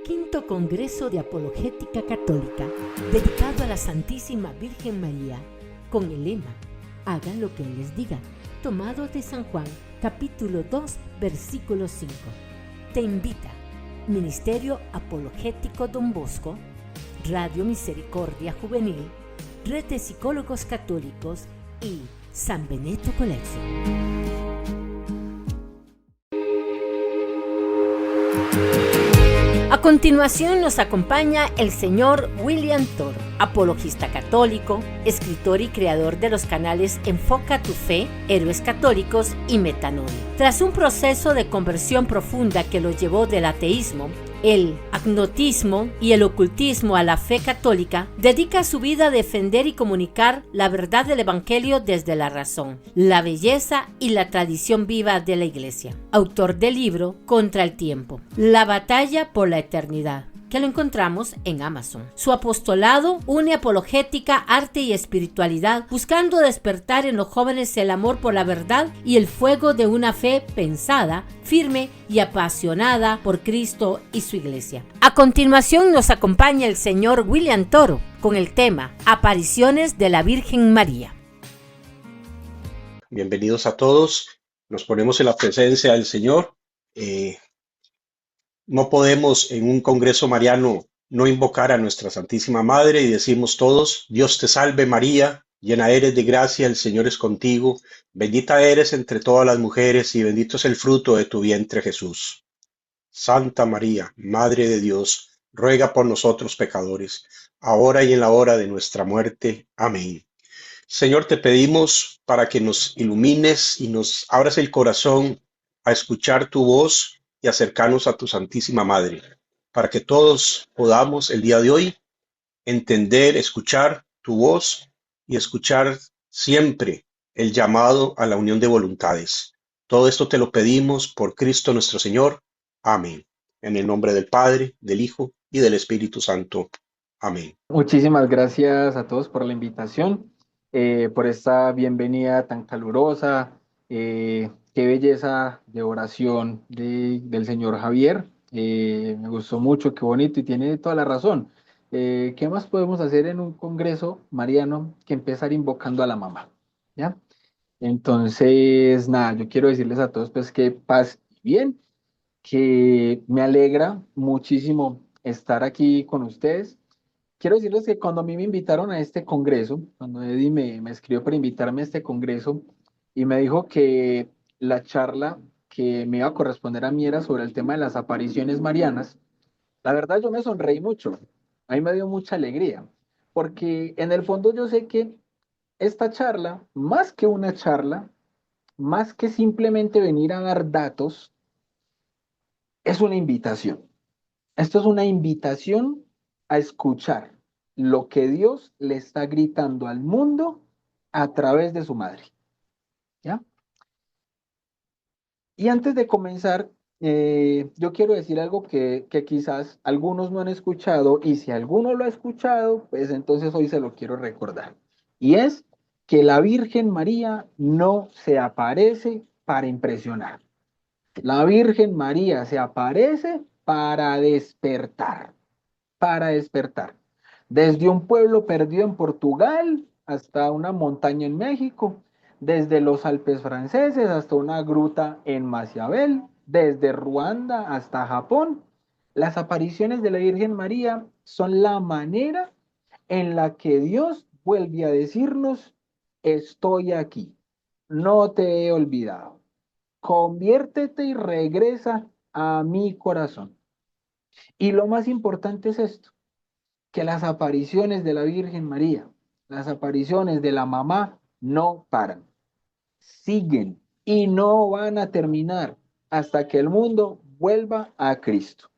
Quinto Congreso de Apologética Católica, dedicado a la Santísima Virgen María, con el lema Hagan lo que Él les diga, tomado de San Juan, capítulo 2, versículo 5. Te invita Ministerio Apologético Don Bosco, Radio Misericordia Juvenil, Red de Psicólogos Católicos y San Benedetto Collection. A continuación nos acompaña el señor William Toro, apologista católico, escritor y creador de los canales Enfoca tu Fe, Héroes Católicos y Metanoia. Tras un proceso de conversión profunda que lo llevó del ateísmo, el agnotismo y el ocultismo a la fe católica, dedica su vida a defender y comunicar la verdad del Evangelio desde la razón, la belleza y la tradición viva de la Iglesia. Autor del libro Contra el Tiempo, La Batalla por la Eternidad, que lo encontramos en Amazon. Su apostolado une apologética, arte y espiritualidad, buscando despertar en los jóvenes el amor por la verdad y el fuego de una fe pensada, firme y apasionada por Cristo y su Iglesia. A continuación nos acompaña el señor William Toro con el tema Apariciones de la Virgen María. Bienvenidos a todos. Nos ponemos en la presencia del Señor. No podemos en un congreso mariano no invocar a nuestra Santísima Madre y decimos todos: Dios te salve María, llena eres de gracia, el Señor es contigo, bendita eres entre todas las mujeres y bendito es el fruto de tu vientre Jesús. Santa María, Madre de Dios, ruega por nosotros pecadores, ahora y en la hora de nuestra muerte. Amén. Señor, te pedimos para que nos ilumines y nos abras el corazón a escuchar tu voz y acercarnos a tu Santísima Madre, para que todos podamos el día de hoy entender, escuchar tu voz y escuchar siempre el llamado a la unión de voluntades. Todo esto te lo pedimos por Cristo nuestro Señor. Amén. En el nombre del Padre, del Hijo y del Espíritu Santo. Amén. Muchísimas gracias a todos por la invitación, por esta bienvenida tan calurosa. Qué belleza de oración del señor Javier. Me gustó mucho, qué bonito, y tiene toda la razón. ¿Qué más podemos hacer en un congreso mariano que empezar invocando a la mamá? ¿Ya? Entonces, nada, yo quiero decirles a todos pues que paz y bien, que me alegra muchísimo estar aquí con ustedes. Quiero decirles que cuando a mí me invitaron a este congreso, cuando Eddie me escribió para invitarme a este congreso y me dijo que la charla que me iba a corresponder a mí era sobre el tema de las apariciones marianas, la verdad yo me sonreí mucho. A mí me dio mucha alegría, porque en el fondo yo sé que esta charla, más que una charla, más que simplemente venir a dar datos, es una invitación. Esto es una invitación a escuchar lo que Dios le está gritando al mundo a través de su madre. ¿Ya? Y antes de comenzar, yo quiero decir algo que quizás algunos no han escuchado, y si alguno lo ha escuchado, pues entonces hoy se lo quiero recordar. Y es que la Virgen María no se aparece para impresionar. La Virgen María se aparece para despertar, para despertar. Desde un pueblo perdido en Portugal hasta una montaña en México, desde los Alpes franceses hasta una gruta en Maciabel, desde Ruanda hasta Japón, las apariciones de la Virgen María son la manera en la que Dios vuelve a decirnos: estoy aquí, no te he olvidado, conviértete y regresa a mi corazón. Y lo más importante es esto, que las apariciones de la Virgen María, las apariciones de la mamá no paran, siguen y no van a terminar hasta que el mundo vuelva a Cristo.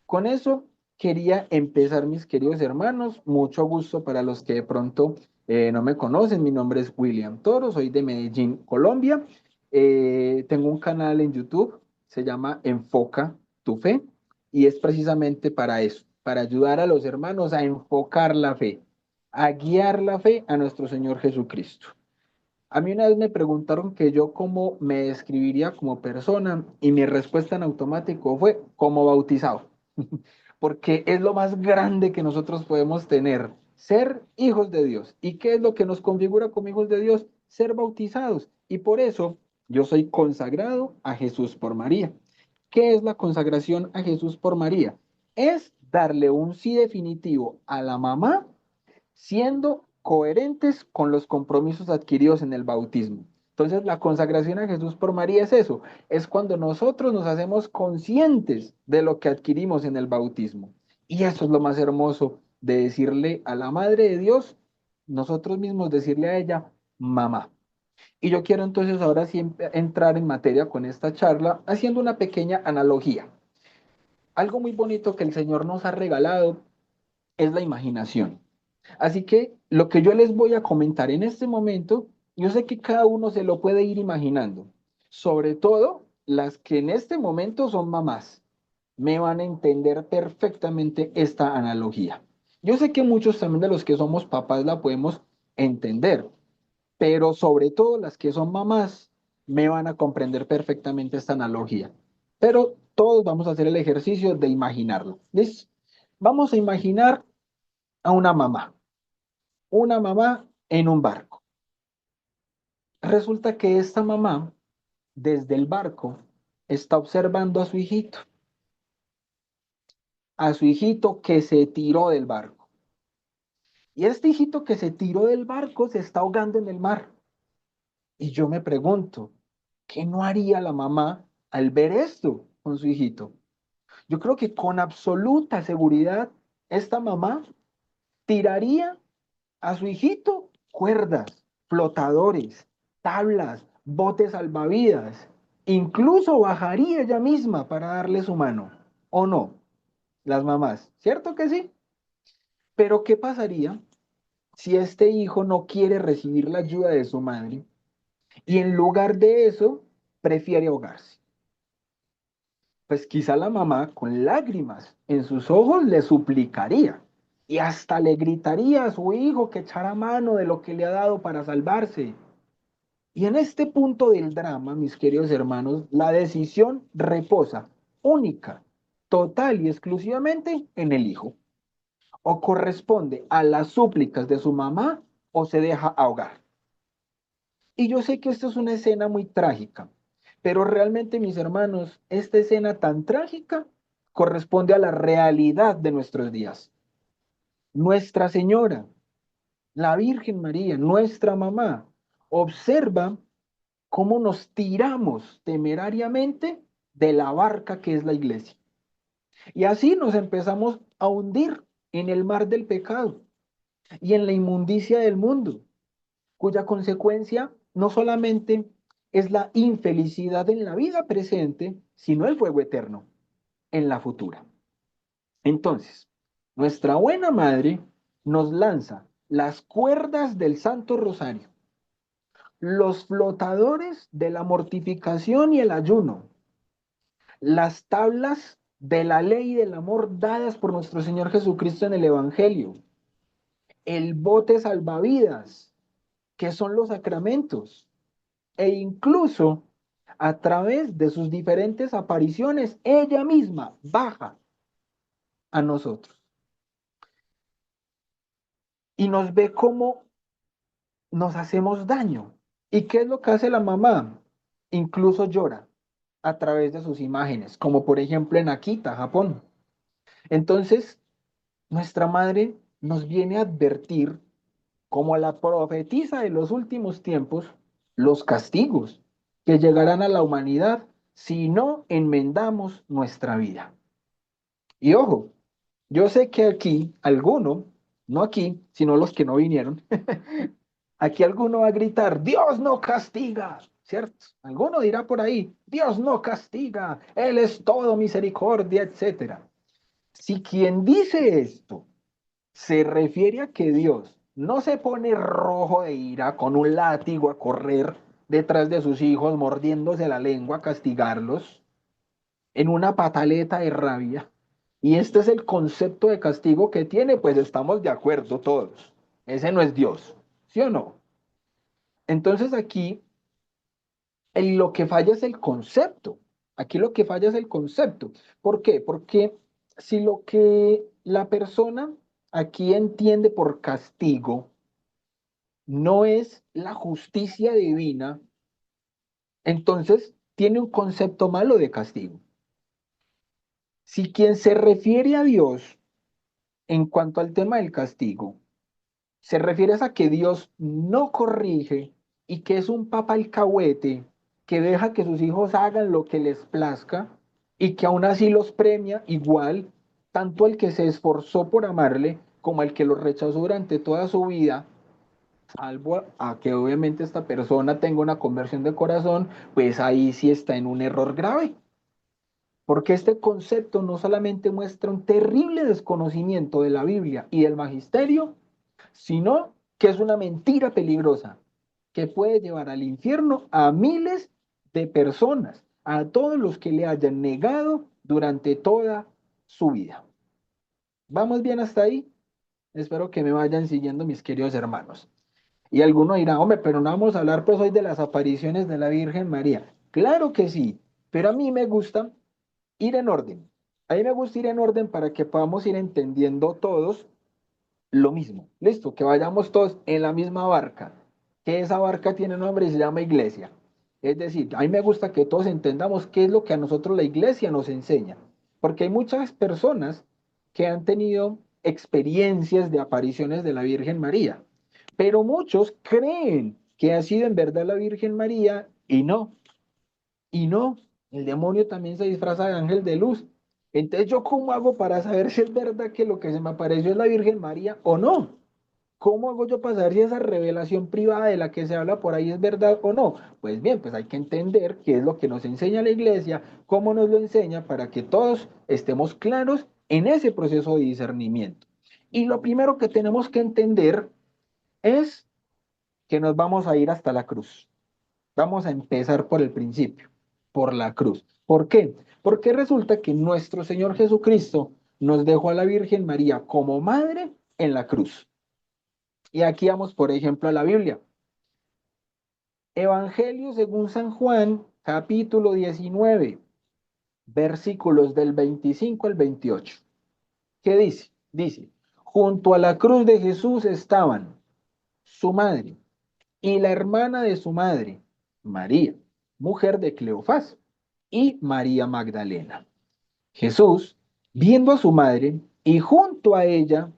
Con eso quería empezar, mis queridos hermanos. Mucho gusto para los que de pronto no me conocen. Mi nombre es William Toro, soy de Medellín, Colombia. Tengo un canal en YouTube, se llama Enfoca tu Fe, y es precisamente para eso, para ayudar a los hermanos a enfocar la fe, a guiar la fe a nuestro Señor Jesucristo. A mí una vez me preguntaron que yo cómo me describiría como persona, y mi respuesta en automático fue como bautizado. porque es lo más grande que nosotros podemos tener, ser hijos de Dios. ¿Y qué es lo que nos configura como hijos de Dios? Ser bautizados. Y por eso yo soy consagrado a Jesús por María. ¿Qué es la consagración a Jesús por María? Es darle un sí definitivo a la mamá siendo coherentes con los compromisos adquiridos en el bautismo. Entonces, la consagración a Jesús por María es eso, es cuando nosotros nos hacemos conscientes de lo que adquirimos en el bautismo. Y eso es lo más hermoso de decirle a la Madre de Dios, nosotros mismos decirle a ella, mamá. Y yo quiero entonces ahora sí entrar en materia con esta charla haciendo una pequeña analogía. Algo muy bonito que el Señor nos ha regalado es la imaginación. Así que lo que yo les voy a comentar en este momento, yo sé que cada uno se lo puede ir imaginando, sobre todo las que en este momento son mamás. Me van a entender perfectamente esta analogía. Yo sé que muchos también de los que somos papás la podemos entender, pero sobre todo las que son mamás me van a comprender perfectamente esta analogía. Pero todos vamos a hacer el ejercicio de imaginarlo. ¿Listo? Vamos a imaginar a una mamá en un barco. Resulta que esta mamá, desde el barco, está observando a su hijito que se tiró del barco. Y este hijito que se tiró del barco se está ahogando en el mar. Y yo me pregunto, ¿qué no haría la mamá al ver esto con su hijito? Yo creo que con absoluta seguridad, esta mamá tiraría a su hijito cuerdas, flotadores, tablas, botes salvavidas. Incluso bajaría ella misma para darle su mano. ¿O no? Las mamás, ¿cierto que sí? Pero ¿qué pasaría si este hijo no quiere recibir la ayuda de su madre y en lugar de eso prefiere ahogarse? Pues quizá la mamá con lágrimas en sus ojos le suplicaría y hasta le gritaría a su hijo que echara mano de lo que le ha dado para salvarse. Y en este punto del drama, mis queridos hermanos, la decisión reposa única, total y exclusivamente en el hijo. O corresponde a las súplicas de su mamá o se deja ahogar. Y yo sé que esto es una escena muy trágica, pero realmente, mis hermanos, esta escena tan trágica corresponde a la realidad de nuestros días. Nuestra Señora, la Virgen María, nuestra mamá, observa cómo nos tiramos temerariamente de la barca que es la iglesia. Y así nos empezamos a hundir en el mar del pecado y en la inmundicia del mundo, cuya consecuencia no solamente es la infelicidad en la vida presente, sino el fuego eterno en la futura. Entonces, nuestra buena madre nos lanza las cuerdas del Santo Rosario, los flotadores de la mortificación y el ayuno, las tablas de la ley y del amor dadas por nuestro Señor Jesucristo en el Evangelio, el bote salvavidas, que son los sacramentos, e incluso a través de sus diferentes apariciones, ella misma baja a nosotros y nos ve cómo nos hacemos daño. ¿Y qué es lo que hace la mamá? Incluso llora a través de sus imágenes, como por ejemplo en Akita, Japón. Entonces, nuestra madre nos viene a advertir, como la profetisa de los últimos tiempos, los castigos que llegarán a la humanidad si no enmendamos nuestra vida. Y ojo, yo sé que aquí alguno, no aquí, sino los que no vinieron, aquí alguno va a gritar, Dios no castiga, ¿cierto? Alguno dirá por ahí, Dios no castiga, Él es todo misericordia, etcétera. Si quien dice esto se refiere a que Dios no se pone rojo de ira con un látigo a correr detrás de sus hijos, mordiéndose la lengua a castigarlos en una pataleta de rabia. Y este es el concepto de castigo que tiene, pues estamos de acuerdo todos. Ese no es Dios, ¿sí o no? Entonces aquí lo que falla es el concepto. Aquí lo que falla es el concepto. ¿Por qué? Porque si lo que la persona aquí entiende por castigo no es la justicia divina, entonces tiene un concepto malo de castigo. Si quien se refiere a Dios en cuanto al tema del castigo, se refiere a que Dios no corrige y que es un papa alcahuete que deja que sus hijos hagan lo que les plazca y que aún así los premia igual, tanto al que se esforzó por amarle como al que lo rechazó durante toda su vida, salvo a que obviamente esta persona tenga una conversión de corazón, pues ahí sí está en un error grave. Porque este concepto no solamente muestra un terrible desconocimiento de la Biblia y del magisterio, sino que es una mentira peligrosa que puede llevar al infierno a miles de personas, a todos los que le hayan negado durante toda su vida. ¿Vamos bien hasta ahí? Espero que me vayan siguiendo mis queridos hermanos. Y alguno dirá, hombre, pero no vamos a hablar pues hoy de las apariciones de la Virgen María. Claro que sí, pero a mí me gusta ir en orden. A mí me gusta ir en orden para que podamos ir entendiendo todos lo mismo. Listo, que vayamos todos en la misma barca. Que esa barca tiene nombre y se llama iglesia. Es decir, a mí me gusta que todos entendamos qué es lo que a nosotros la iglesia nos enseña. Porque hay muchas personas que han tenido experiencias de apariciones de la Virgen María. Pero muchos creen que ha sido en verdad la Virgen María y no. Y no, el demonio también se disfraza de ángel de luz. Entonces, ¿yo cómo hago para saber si es verdad que lo que se me apareció es la Virgen María o no? ¿Cómo hago yo para saber si esa revelación privada de la que se habla por ahí es verdad o no? Pues bien, pues hay que entender qué es lo que nos enseña la iglesia, cómo nos lo enseña para que todos estemos claros en ese proceso de discernimiento. Y lo primero que tenemos que entender es que nos vamos a ir hasta la cruz. Vamos a empezar por el principio, por la cruz. ¿Por qué? Porque resulta que nuestro Señor Jesucristo nos dejó a la Virgen María como madre en la cruz. Y aquí vamos, por ejemplo, a la Biblia. Evangelio según San Juan, capítulo 19, versículos del 25 al 28. ¿Qué dice? Dice, junto a la cruz de Jesús estaban su madre y la hermana de su madre, María, mujer de Cleofás, y María Magdalena. Jesús, viendo a su madre y junto a ella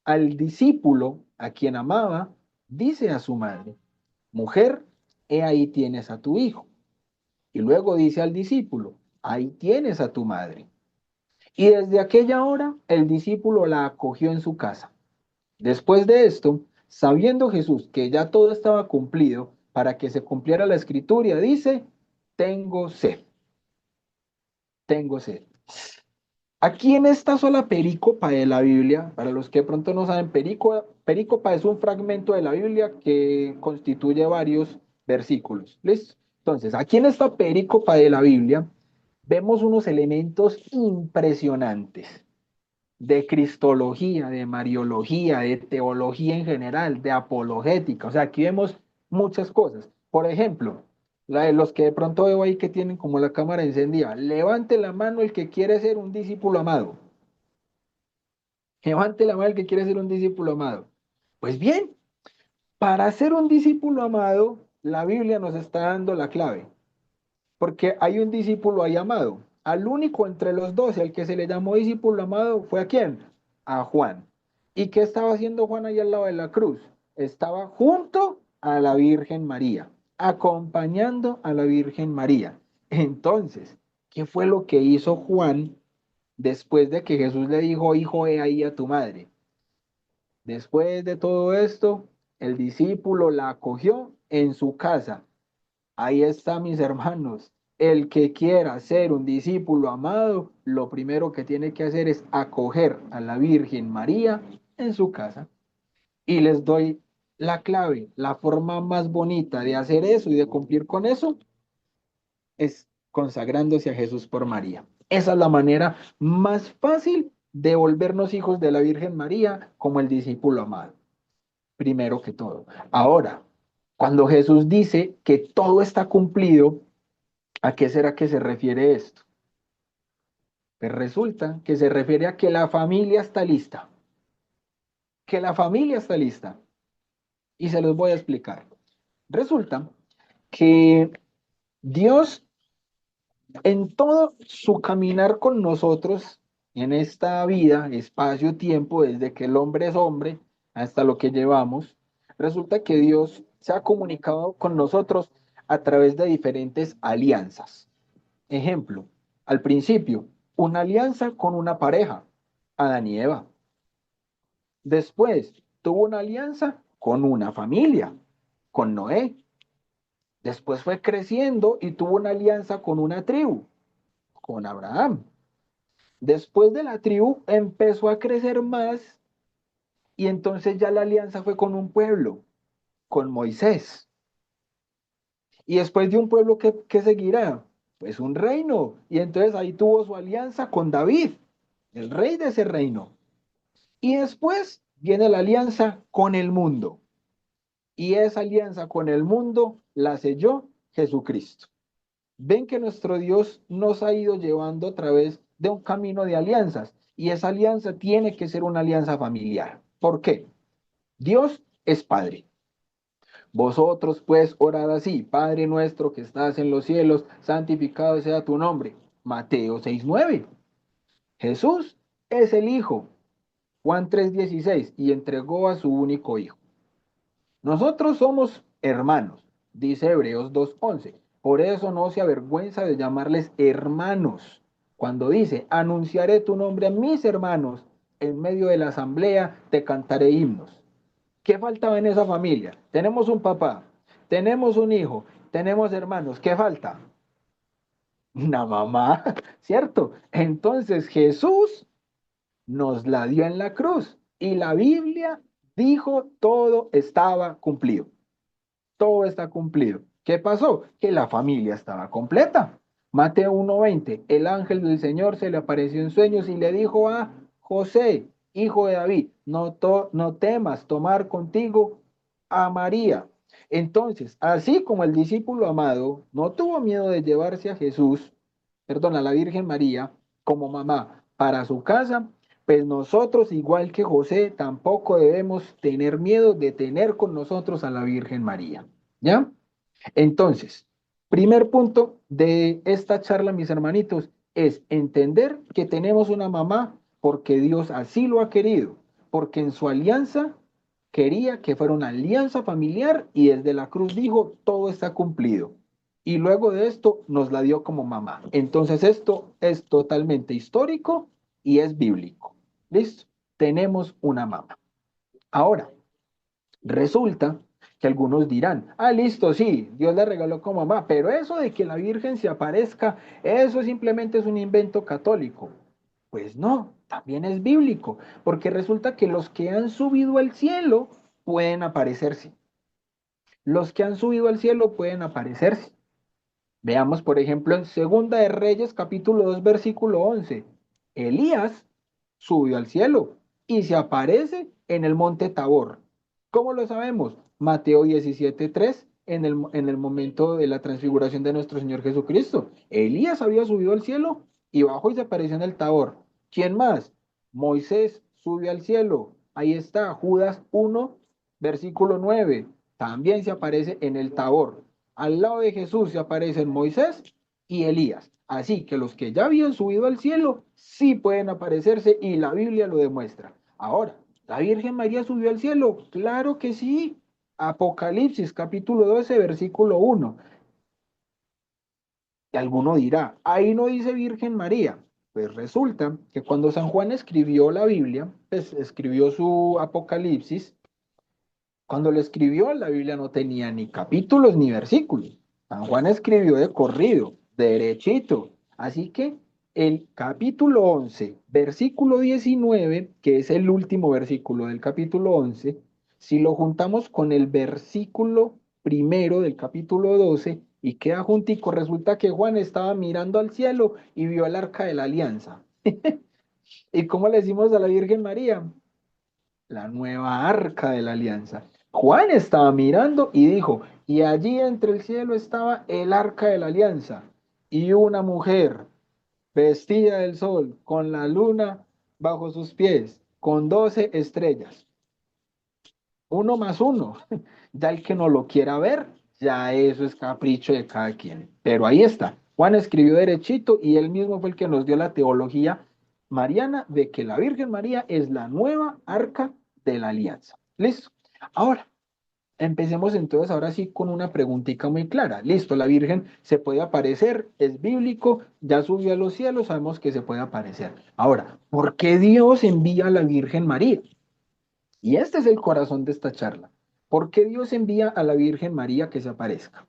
al discípulo a quien amaba, dice a su madre, mujer, he ahí tienes a tu hijo. Y luego dice al discípulo, ahí tienes a tu madre. Y desde aquella hora el discípulo la acogió en su casa. Después de esto, sabiendo Jesús que ya todo estaba cumplido para que se cumpliera la escritura, dice, tengo sed, tengo sed. Aquí en esta sola perícopa de la Biblia, para los que de pronto no saben, perícopa es un fragmento de la Biblia que constituye varios versículos. ¿Listo? Entonces, aquí en esta perícopa de la Biblia vemos unos elementos impresionantes de cristología, de mariología, de teología en general, de apologética. O sea, aquí vemos muchas cosas. Por ejemplo, la de los que de pronto veo ahí que tienen como la cámara encendida. Levante la mano el que quiere ser un discípulo amado. Levante la mano el que quiere ser un discípulo amado. Pues bien, para ser un discípulo amado, la Biblia nos está dando la clave. Porque hay un discípulo ahí amado. Al único entre los 12, al que se le llamó discípulo amado, ¿fue a quién? A Juan. ¿Y qué estaba haciendo Juan ahí al lado de la cruz? Estaba junto a la Virgen María, acompañando a la Virgen María. Entonces, ¿qué fue lo que hizo Juan después de que Jesús le dijo, hijo, he ahí a tu madre? Después de todo esto, el discípulo la acogió en su casa. Ahí está, mis hermanos. El que quiera ser un discípulo amado, lo primero que tiene que hacer es acoger a la Virgen María en su casa. Y les doy la clave, la forma más bonita de hacer eso y de cumplir con eso es consagrándose a Jesús por María. Esa es la manera más fácil de volvernos hijos de la Virgen María como el discípulo amado. Primero que todo. Ahora, cuando Jesús dice que todo está cumplido, ¿a qué será que se refiere esto? Pues resulta que se refiere a que la familia está lista, que la familia está lista. Y se los voy a explicar. Resulta que Dios en todo su caminar con nosotros en esta vida, espacio, tiempo, desde que el hombre es hombre hasta lo que llevamos, resulta que Dios se ha comunicado con nosotros a través de diferentes alianzas. Ejemplo, al principio, una alianza con una pareja, Adán y Eva. Después, tuvo una alianza con una familia, con Noé. Después fue creciendo y tuvo una alianza con una tribu, con Abraham. Después de la tribu empezó a crecer más y entonces ya la alianza fue con un pueblo, con Moisés. Y después de un pueblo, ¿qué seguirá? Pues un reino. Y entonces ahí tuvo su alianza con David, el rey de ese reino. Y después viene la alianza con el mundo. Y esa alianza con el mundo la selló Jesucristo. Ven que nuestro Dios nos ha ido llevando a través de un camino de alianzas y esa alianza tiene que ser una alianza familiar. ¿Por qué? Dios es Padre. Vosotros pues orad así, Padre nuestro que estás en los cielos, santificado sea tu nombre. Mateo 6:9. Jesús es el Hijo. Juan 3:16 y entregó a su único Hijo. Nosotros somos hermanos, dice Hebreos 2:11. Por eso no se avergüenza de llamarles hermanos. Cuando dice, anunciaré tu nombre a mis hermanos, en medio de la asamblea te cantaré himnos. ¿Qué faltaba en esa familia? Tenemos un papá, tenemos un hijo, tenemos hermanos. ¿Qué falta? Una mamá, ¿cierto? Entonces Jesús nos la dio en la cruz y la Biblia dijo todo estaba cumplido. Todo está cumplido. ¿Qué pasó? Que la familia estaba completa. Mateo 1:20, el ángel del Señor se le apareció en sueños y le dijo a José, hijo de David, no temas tomar contigo a María. Entonces, así como el discípulo amado no tuvo miedo de llevarse a Jesús, perdón, a la Virgen María como mamá para su casa, pues nosotros, igual que José, tampoco debemos tener miedo de tener con nosotros a la Virgen María. ¿Ya? Entonces, primer punto de esta charla, mis hermanitos, es entender que tenemos una mamá porque Dios así lo ha querido, porque en su alianza quería que fuera una alianza familiar y desde la cruz dijo, todo está cumplido. Y luego de esto nos la dio como mamá. Entonces esto es totalmente histórico y es bíblico. ¿Listo? Tenemos una mamá. Ahora, resulta que algunos dirán, listo, sí, Dios le regaló como mamá, pero eso de que la Virgen se aparezca, eso simplemente es un invento católico. Pues no, también es bíblico, porque resulta que los que han subido al cielo pueden aparecerse. Los que han subido al cielo pueden aparecerse. Veamos, por ejemplo, en Segunda de Reyes, capítulo 2, versículo 11. Elías subió al cielo y se aparece en el monte Tabor. ¿Cómo lo sabemos? Mateo 17:3, en el momento de la transfiguración de nuestro Señor Jesucristo. Elías había subido al cielo y bajó y se apareció en el Tabor. ¿Quién más? Moisés subió al cielo. Ahí está, Judas 1, versículo 9. También se aparece en el Tabor. Al lado de Jesús se aparecen Moisés y Elías. Así que los que ya habían subido al cielo sí pueden aparecerse y la Biblia lo demuestra. Ahora, ¿la Virgen María subió al cielo? Claro que sí. Apocalipsis capítulo 12, versículo 1. Y alguno dirá, ahí no dice Virgen María. Pues resulta que cuando San Juan escribió la Biblia, pues escribió su Apocalipsis, cuando lo escribió, la Biblia no tenía ni capítulos ni versículos. San Juan escribió de corrido, derechito. Así que el capítulo 11, versículo 19, que es el último versículo del capítulo 11, si lo juntamos con el versículo primero del capítulo 12 y queda juntico, resulta que Juan estaba mirando al cielo y vio el arca de la alianza. ¿Y cómo le decimos a la Virgen María? La nueva arca de la alianza. Juan estaba mirando y dijo, y allí entre el cielo estaba el arca de la alianza y una mujer vestida del sol, con la luna bajo sus pies, con 12 estrellas. Uno más uno. Ya el que no lo quiera ver, ya eso es capricho de cada quien. Pero ahí está. Juan escribió derechito y él mismo fue el que nos dio la teología mariana de que la Virgen María es la nueva arca de la alianza. ¿Listo? Ahora, empecemos entonces ahora sí con una preguntita muy clara. Listo, la Virgen se puede aparecer, es bíblico, ya subió a los cielos, sabemos que se puede aparecer. Ahora, ¿por qué Dios envía a la Virgen María? Y este es el corazón de esta charla. ¿Por qué Dios envía a la Virgen María que se aparezca?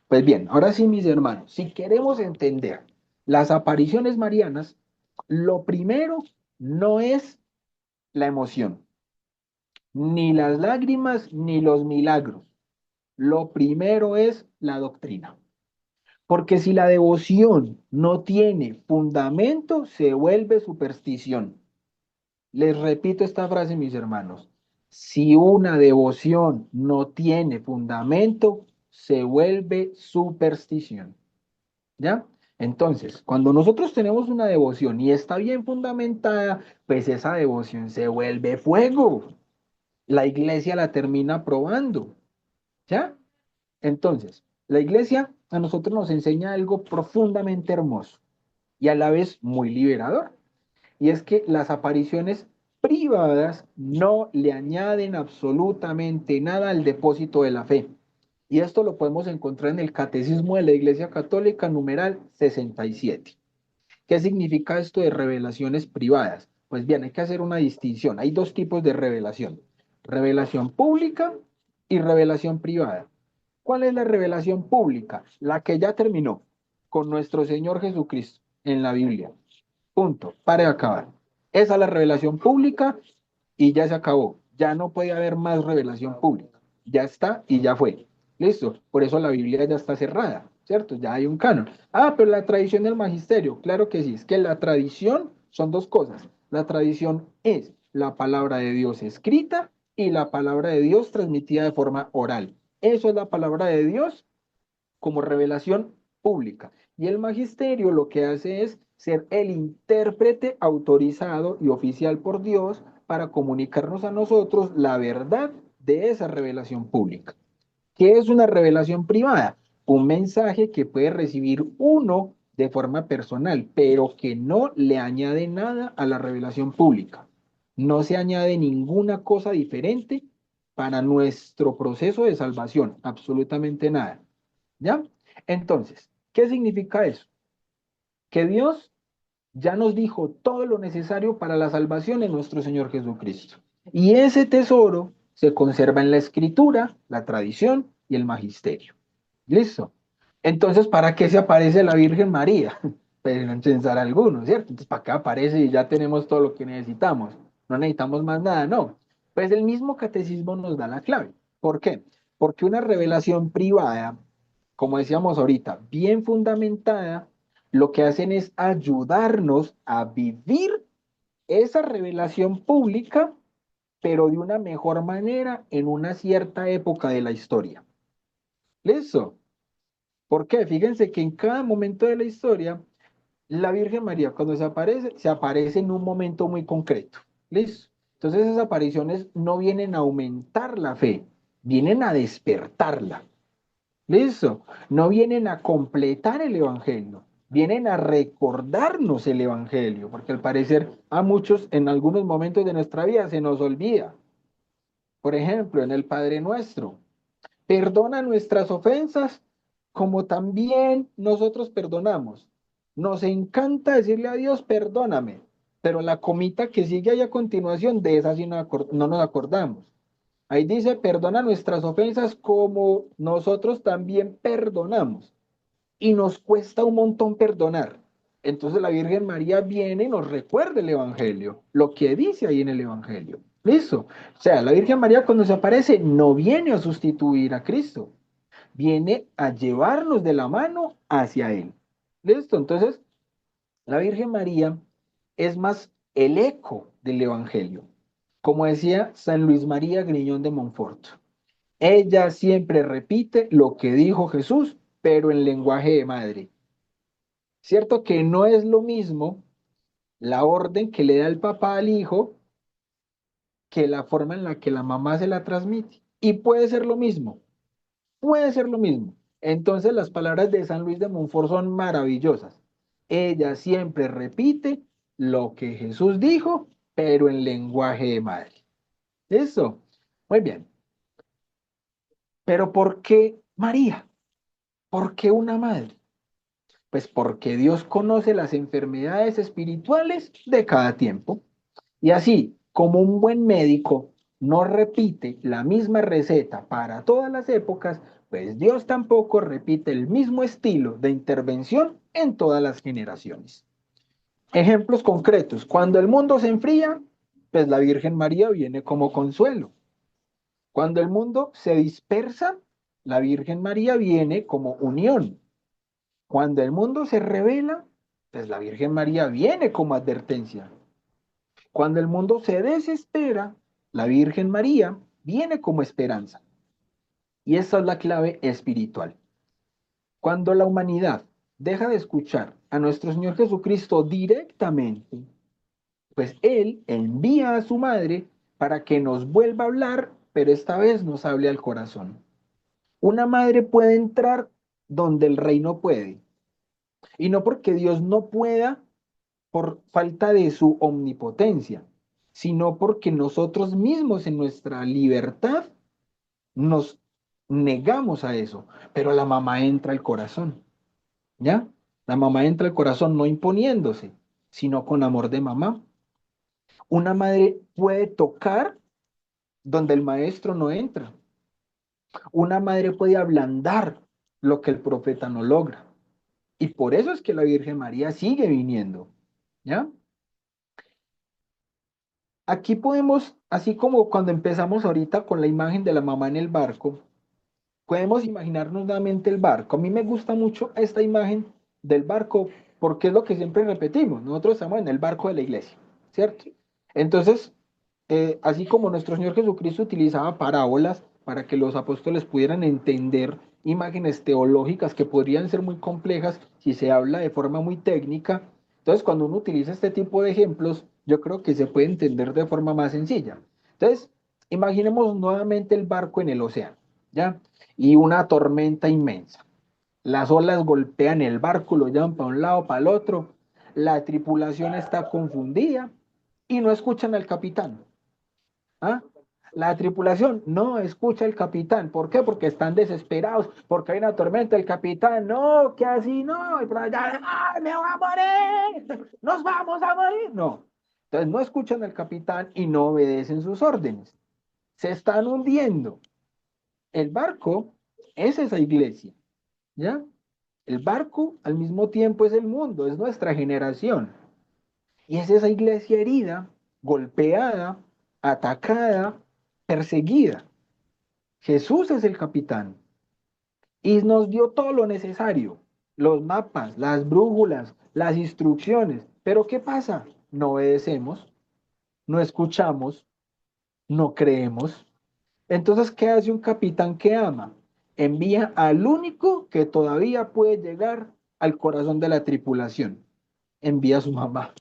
Pues bien, ahora sí, mis hermanos, si queremos entender las apariciones marianas, lo primero no es la emoción, ni las lágrimas, ni los milagros. Lo primero es la doctrina. Porque si la devoción no tiene fundamento, se vuelve superstición. Les repito esta frase, mis hermanos. Si una devoción no tiene fundamento, se vuelve superstición. ¿Ya? Entonces, cuando nosotros tenemos una devoción y está bien fundamentada, pues esa devoción se vuelve fuego. La iglesia la termina aprobando. ¿Ya? Entonces, la iglesia a nosotros nos enseña algo profundamente hermoso y a la vez muy liberador. Y es que las apariciones privadas no le añaden absolutamente nada al depósito de la fe. Y esto lo podemos encontrar en el Catecismo de la Iglesia Católica, numeral 67. ¿Qué significa esto de revelaciones privadas? Pues bien, hay que hacer una distinción. Hay dos tipos de revelación: revelación pública y revelación privada. ¿Cuál es la revelación pública? La que ya terminó con nuestro Señor Jesucristo en la Biblia. Punto. Para de acabar. Esa es la revelación pública y ya se acabó. Ya no puede haber más revelación pública. Ya está y ya fue. Listo. Por eso la Biblia ya está cerrada, ¿cierto? Ya hay un canon. Ah, pero la tradición del magisterio. Claro que sí. Es que la tradición son dos cosas. La tradición es la palabra de Dios escrita y la palabra de Dios transmitida de forma oral. Eso es la palabra de Dios como revelación pública. Y el magisterio lo que hace es ser el intérprete autorizado y oficial por Dios para comunicarnos a nosotros la verdad de esa revelación pública. ¿Qué es una revelación privada? Un mensaje que puede recibir uno de forma personal, pero que no le añade nada a la revelación pública. No se añade ninguna cosa diferente para nuestro proceso de salvación, absolutamente nada. ¿Ya? Entonces, ¿qué significa eso? Que Dios ya nos dijo todo lo necesario para la salvación en nuestro Señor Jesucristo. Y ese tesoro se conserva en la escritura, la tradición y el magisterio. ¿Listo? Entonces, ¿para qué se aparece la Virgen María? Pero pensar algunos, ¿cierto? Entonces, ¿para qué aparece y ya tenemos todo lo que necesitamos? No necesitamos más nada, no. Pues el mismo catecismo nos da la clave. ¿Por qué? Porque una revelación privada, como decíamos ahorita, bien fundamentada, lo que hacen es ayudarnos a vivir esa revelación pública, pero de una mejor manera en una cierta época de la historia. ¿Listo? ¿Por qué? Fíjense que en cada momento de la historia, la Virgen María cuando se aparece en un momento muy concreto. ¿Listo? Entonces esas apariciones no vienen a aumentar la fe, vienen a despertarla. ¿Listo? No vienen a completar el Evangelio, vienen a recordarnos el Evangelio, porque al parecer a muchos en algunos momentos de nuestra vida se nos olvida. Por ejemplo, en el Padre Nuestro, perdona nuestras ofensas como también nosotros perdonamos. Nos encanta decirle a Dios, perdóname, pero la comita que sigue ahí a continuación, de esa sí no nos acordamos. Ahí dice, perdona nuestras ofensas como nosotros también perdonamos. Y nos cuesta un montón perdonar. Entonces la Virgen María viene y nos recuerda el Evangelio, lo que dice ahí en el Evangelio. ¿Listo? O sea, la Virgen María cuando se aparece no viene a sustituir a Cristo, viene a llevarnos de la mano hacia Él. ¿Listo? Entonces, la Virgen María es más el eco del Evangelio. Como decía San Luis María Griñón de Montfort, ella siempre repite lo que dijo Jesús, pero en lenguaje de madre. Cierto que no es lo mismo la orden que le da el papá al hijo que la forma en la que la mamá se la transmite. Y puede ser lo mismo, puede ser lo mismo. Entonces las palabras de San Luis de Montfort son maravillosas. Ella siempre repite lo que Jesús dijo, pero en lenguaje de madre. Eso, muy bien. Pero ¿por qué María? ¿Por qué una madre? Pues porque Dios conoce las enfermedades espirituales de cada tiempo. Y así, como un buen médico no repite la misma receta para todas las épocas, pues Dios tampoco repite el mismo estilo de intervención en todas las generaciones. Ejemplos concretos. Cuando el mundo se enfría, pues la Virgen María viene como consuelo. Cuando el mundo se dispersa, la Virgen María viene como unión. Cuando el mundo se revela, pues la Virgen María viene como advertencia. Cuando el mundo se desespera, la Virgen María viene como esperanza. Y esa es la clave espiritual. Cuando la humanidad deja de escuchar a nuestro Señor Jesucristo directamente, pues Él envía a su madre para que nos vuelva a hablar, pero esta vez nos hable al corazón. Una madre puede entrar donde el rey no puede. Y no porque Dios no pueda por falta de su omnipotencia, sino porque nosotros mismos en nuestra libertad nos negamos a eso. Pero la mamá entra al corazón, ¿ya? La mamá entra al corazón no imponiéndose, sino con amor de mamá. Una madre puede tocar donde el maestro no entra. Una madre puede ablandar lo que el profeta no logra. Y por eso es que la Virgen María sigue viniendo, ¿ya? Aquí podemos, así como cuando empezamos ahorita con la imagen de la mamá en el barco, podemos imaginarnos nuevamente el barco. A mí me gusta mucho esta imagen del barco porque es lo que siempre repetimos. Nosotros estamos en el barco de la iglesia, ¿cierto? Entonces, así como nuestro Señor Jesucristo utilizaba parábolas para que los apóstoles pudieran entender imágenes teológicas que podrían ser muy complejas si se habla de forma muy técnica, entonces cuando uno utiliza este tipo de ejemplos, yo creo que se puede entender de forma más sencilla. Entonces, imaginemos nuevamente el barco en el océano, ¿ya? Y una tormenta inmensa. Las olas golpean el barco, lo llevan para un lado, para el otro. La tripulación está confundida y no escuchan al capitán. ¿Ah? La tripulación no escucha al capitán. ¿Por qué? Porque están desesperados, porque hay una tormenta. El capitán, no, que así no. Y por allá, ¡ay, me voy a morir! ¡Nos vamos a morir! No. Entonces no escuchan al capitán y no obedecen sus órdenes. Se están hundiendo. El barco es esa iglesia, ¿ya? El barco al mismo tiempo es el mundo, es nuestra generación. Y es esa iglesia herida, golpeada, atacada, perseguida. Jesús es el capitán y nos dio todo lo necesario, los mapas, las brújulas, las instrucciones. Pero ¿qué pasa? No obedecemos, no escuchamos, no creemos. Entonces, ¿qué hace un capitán que ama? Envía al único que todavía puede llegar al corazón de la tripulación. Envía a su mamá.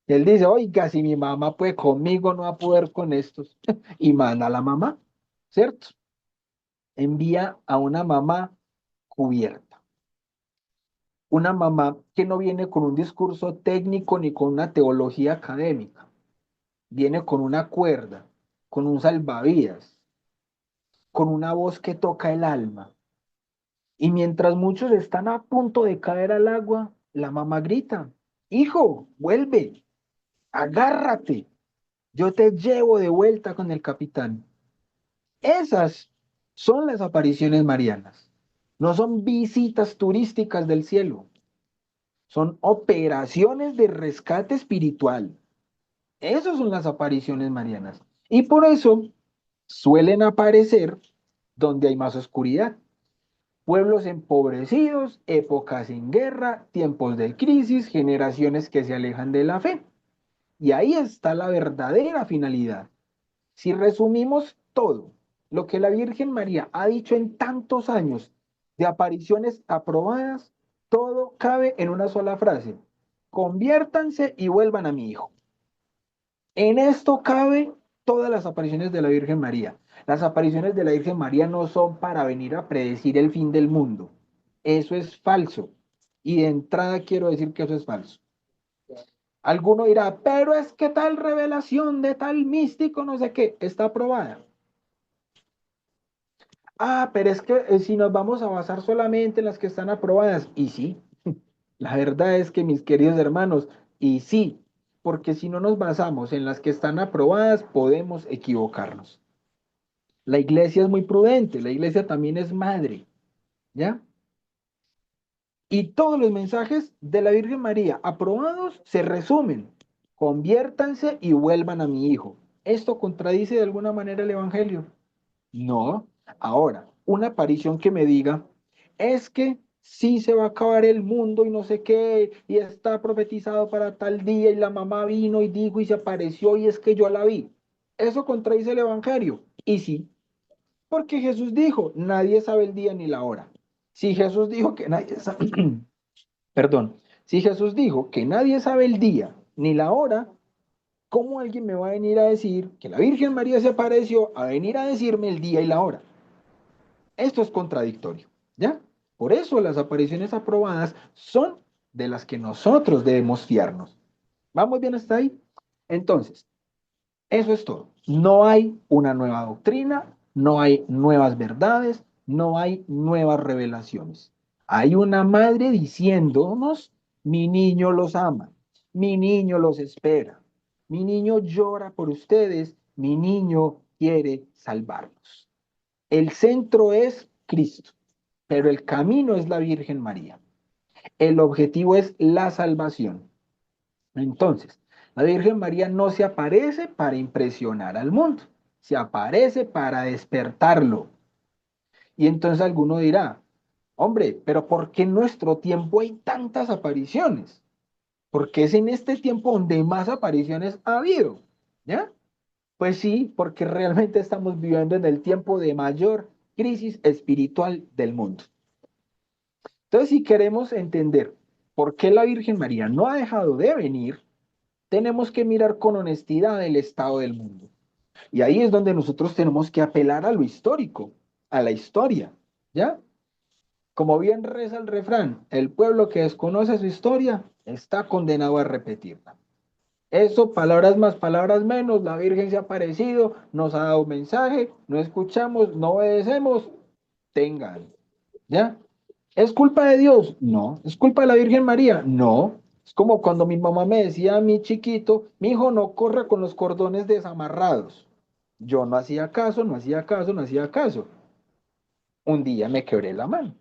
Y él dice, oiga, si mi mamá puede conmigo, no va a poder con estos. Y manda a la mamá, ¿cierto? Envía a una mamá cubierta. Una mamá que no viene con un discurso técnico ni con una teología académica. Viene con una cuerda, con un salvavidas, con una voz que toca el alma. Y mientras muchos están a punto de caer al agua, la mamá grita, hijo, vuelve, agárrate, yo te llevo de vuelta con el capitán. Esas son las apariciones marianas. No son visitas turísticas del cielo, son operaciones de rescate espiritual. Esas son las apariciones marianas. Y por eso suelen aparecer donde hay más oscuridad. Pueblos empobrecidos, épocas en guerra, tiempos de crisis, generaciones que se alejan de la fe. Y ahí está la verdadera finalidad. Si resumimos todo lo que la Virgen María ha dicho en tantos años de apariciones aprobadas, Todo cabe en una sola frase. Conviértanse y vuelvan a mi hijo. En esto cabe todas las apariciones de la Virgen María. Las apariciones de la Virgen María no son para venir a predecir el fin del mundo. Eso es falso. Y de entrada quiero decir que eso es falso. Alguno dirá, pero es que tal revelación de tal místico, no sé qué, está aprobada. Ah, pero es que si nos vamos a basar solamente en las que están aprobadas, y sí, la verdad es que mis queridos hermanos, y sí, porque si no nos basamos en las que están aprobadas, podemos equivocarnos. La iglesia es muy prudente, la iglesia también es madre, ¿ya? Y todos los mensajes de la Virgen María aprobados se resumen. Conviértanse y vuelvan a mi hijo. ¿Esto contradice de alguna manera el Evangelio? No. Ahora, una aparición que me diga, es que sí se va a acabar el mundo y no sé qué, y está profetizado para tal día, y la mamá vino y dijo y se apareció, y es que yo la vi. ¿Eso contradice el Evangelio? Y sí, porque Jesús dijo, nadie sabe el día ni la hora. Si Jesús dijo que nadie sabe, perdón, si Jesús dijo que nadie sabe el día ni la hora, ¿cómo alguien me va a venir a decir que la Virgen María se apareció a venir a decirme el día y la hora? Esto es contradictorio, ¿ya? Por eso las apariciones aprobadas son de las que nosotros debemos fiarnos. ¿Vamos bien hasta ahí? Entonces, eso es todo. No hay una nueva doctrina, no hay nuevas verdades, no hay nuevas revelaciones. Hay una madre diciéndonos, mi niño los ama, mi niño los espera, mi niño llora por ustedes, mi niño quiere salvarlos. El centro es Cristo, pero el camino es la Virgen María. El objetivo es la salvación. Entonces, la Virgen María no se aparece para impresionar al mundo, se aparece para despertarlo. Y entonces alguno dirá, hombre, pero ¿por qué en nuestro tiempo hay tantas apariciones? Porque es en este tiempo donde más apariciones ha habido, ¿ya? Pues sí, porque realmente estamos viviendo en el tiempo de mayor crisis espiritual del mundo. Entonces, si queremos entender por qué la Virgen María no ha dejado de venir, tenemos que mirar con honestidad el estado del mundo. Y ahí es donde nosotros tenemos que apelar a lo histórico, a la historia, ¿ya? Como bien reza el refrán, el pueblo que desconoce su historia está condenado a repetirla. Eso, palabras más, palabras menos, la Virgen se ha aparecido, nos ha dado un mensaje, no escuchamos, no obedecemos, tengan, ¿ya? ¿Es culpa de Dios? No. ¿Es culpa de la Virgen María? No. Es como cuando mi mamá me decía a mi chiquito, mi hijo no corra con los cordones desamarrados. Yo no hacía caso, no hacía caso, no hacía caso. Un día me quebré la mano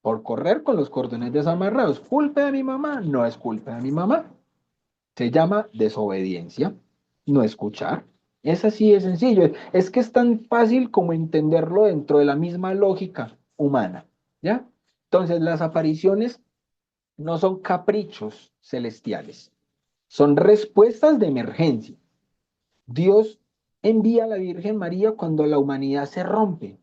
por correr con los cordones desamarrados. ¿Culpa de mi mamá? No es culpa de mi mamá. Se llama desobediencia, no escuchar. Es así de sencillo. Es que es tan fácil como entenderlo dentro de la misma lógica humana, ¿ya? Entonces, las apariciones no son caprichos celestiales, son respuestas de emergencia. Dios envía a la Virgen María cuando la humanidad se rompe.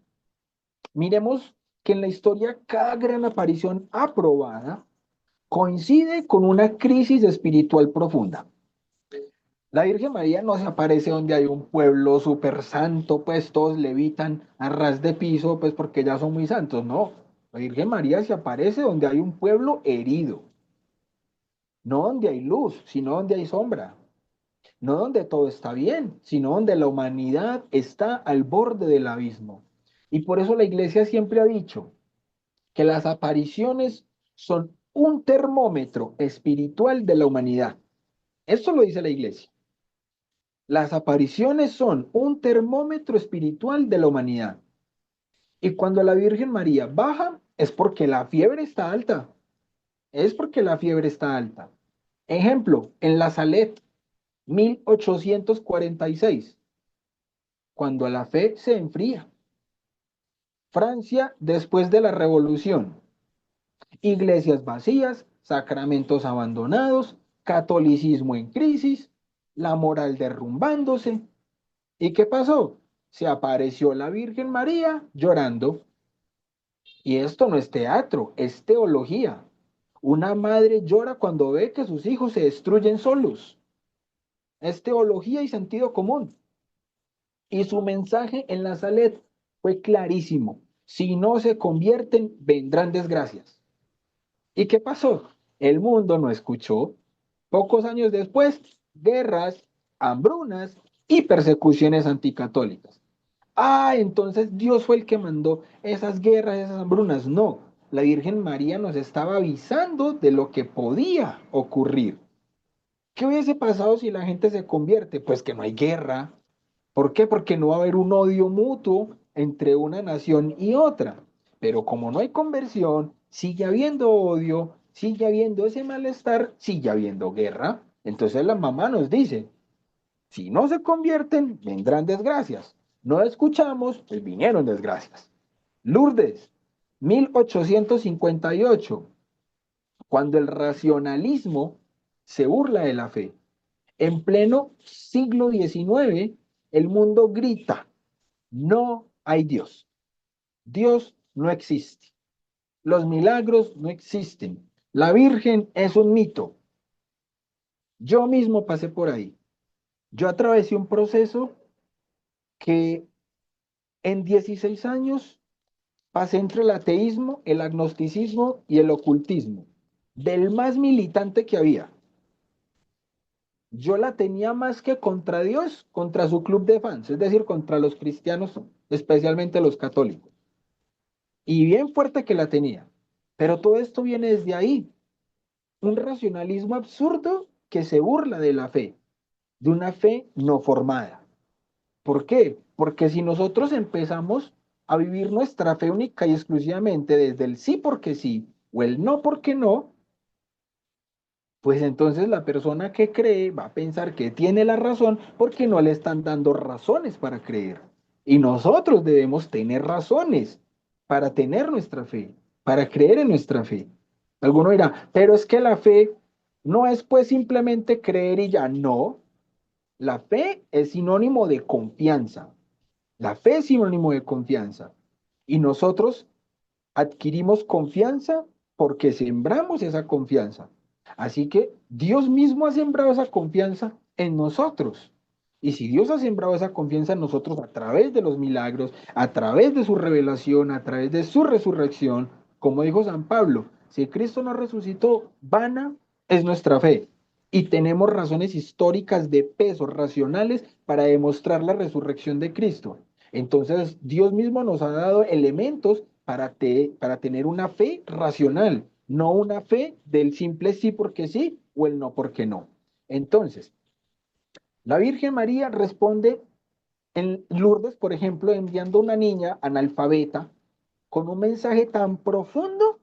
Miremos que en la historia cada gran aparición aprobada coincide con una crisis espiritual profunda. La Virgen María no se aparece donde hay un pueblo súper santo, pues todos levitan a ras de piso, pues porque ya son muy santos. No, la Virgen María se aparece donde hay un pueblo herido, no donde hay luz, sino donde hay sombra, no donde todo está bien, sino donde la humanidad está al borde del abismo. Y por eso la iglesia siempre ha dicho que las apariciones son un termómetro espiritual de la humanidad. Esto lo dice la iglesia. Las apariciones son un termómetro espiritual de la humanidad. Y cuando la Virgen María baja, es porque la fiebre está alta. Es porque la fiebre está alta. Ejemplo, en la Salet, 1846, cuando la fe se enfría. Francia, después de la Revolución. Iglesias vacías, sacramentos abandonados, catolicismo en crisis, la moral derrumbándose. ¿Y qué pasó? Se apareció la Virgen María llorando. Y esto no es teatro, es teología. Una madre llora cuando ve que sus hijos se destruyen solos. Es teología y sentido común. Y su mensaje en la Salet fue clarísimo. Si no se convierten, vendrán desgracias. ¿Y qué pasó? El mundo no escuchó. Pocos años después, guerras, hambrunas y persecuciones anticatólicas. Ah, entonces Dios fue el que mandó esas guerras, esas hambrunas. No, la Virgen María nos estaba avisando de lo que podía ocurrir. ¿Qué hubiese pasado si la gente se convierte? Pues que no hay guerra. ¿Por qué? Porque no va a haber un odio mutuo entre una nación y otra. Pero como no hay conversión, sigue habiendo odio, sigue habiendo ese malestar, sigue habiendo guerra. Entonces la mamá nos dice, si no se convierten, vendrán desgracias. No escuchamos, pues vinieron desgracias. Lourdes, 1858, cuando el racionalismo se burla de la fe. En pleno siglo XIX, el mundo grita, no hay Dios. Dios no existe. Los milagros no existen. La Virgen es un mito. Yo mismo pasé por ahí. Yo atravesé un proceso que en 16 años pasé entre el ateísmo, el agnosticismo y el ocultismo, del más militante que había. Yo la tenía más que contra Dios, contra su club de fans, es decir, contra los cristianos, especialmente los católicos. Y bien fuerte que la tenía. Pero todo esto viene desde ahí, un racionalismo absurdo que se burla de la fe, de una fe no formada. ¿Por qué? Porque si nosotros empezamos a vivir nuestra fe única y exclusivamente desde el sí porque sí o el no porque no, pues entonces la persona que cree va a pensar que tiene la razón porque no le están dando razones para creer. Y nosotros debemos tener razones para tener nuestra fe, para creer en nuestra fe. Alguno dirá, pero es que la fe no es pues simplemente creer y ya. No, la fe es sinónimo de confianza. La fe es sinónimo de confianza. Y nosotros adquirimos confianza porque sembramos esa confianza. Así que Dios mismo ha sembrado esa confianza en nosotros. Y si Dios ha sembrado esa confianza en nosotros a través de los milagros, a través de su revelación, a través de su resurrección, como dijo San Pablo, si Cristo no resucitó, vana es nuestra fe. Y tenemos razones históricas de peso, racionales, para demostrar la resurrección de Cristo. Entonces, Dios mismo nos ha dado elementos para tener una fe racional, no una fe del simple sí porque sí o el no porque no. Entonces, la Virgen María responde en Lourdes, por ejemplo, enviando a una niña analfabeta con un mensaje tan profundo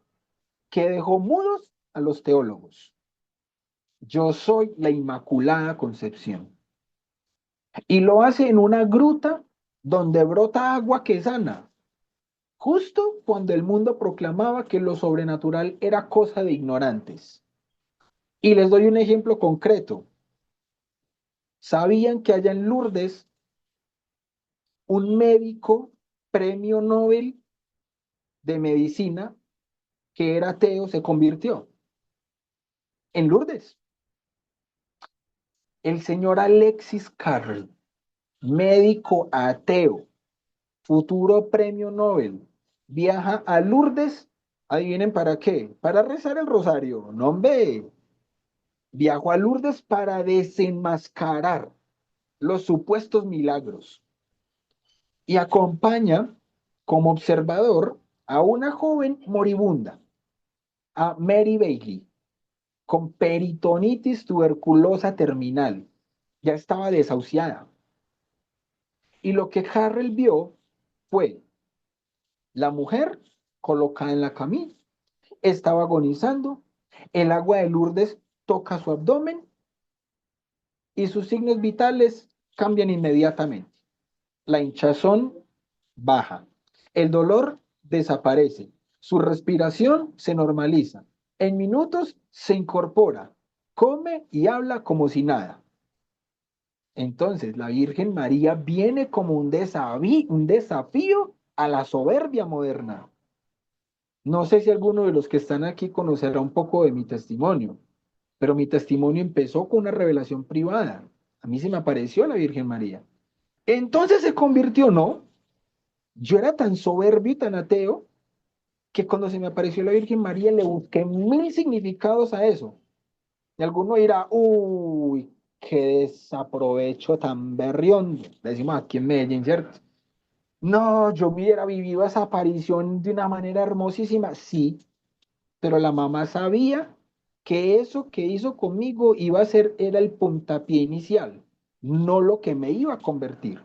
que dejó mudos a los teólogos. Yo soy la Inmaculada Concepción. Y lo hace en una gruta donde brota agua que sana, justo cuando el mundo proclamaba que lo sobrenatural era cosa de ignorantes. Y les doy un ejemplo concreto. ¿Sabían que allá en Lourdes un médico premio Nobel de medicina que era ateo se convirtió? En Lourdes. El señor Alexis Carrel, médico ateo, futuro premio Nobel, viaja a Lourdes. Adivinen para qué. Para rezar el rosario. No, hombre. Viajó a Lourdes para desenmascarar los supuestos milagros y acompaña como observador a una joven moribunda, a Mary Bailey, con peritonitis tuberculosa terminal. Ya estaba desahuciada. Y lo que Harrell vio fue la mujer colocada en la camilla, estaba agonizando, el agua de Lourdes toca su abdomen y sus signos vitales cambian inmediatamente. La hinchazón baja, el dolor desaparece, su respiración se normaliza, en minutos se incorpora, come y habla como si nada. Entonces la Virgen María viene como un desafío a la soberbia moderna. No sé si alguno de los que están aquí conocerá un poco de mi testimonio, pero mi testimonio empezó con una revelación privada. A mí se me apareció la Virgen María. Entonces se convirtió, ¿no? Yo era tan soberbio y tan ateo que cuando se me apareció la Virgen María le busqué mil significados a eso. Y alguno dirá, uy, qué desaprovecho tan berriondo. Decimos aquí en Medellín, ¿cierto? No, yo hubiera vivido esa aparición de una manera hermosísima. Sí, pero la mamá sabía que eso que hizo conmigo iba a ser, era el puntapié inicial, no lo que me iba a convertir.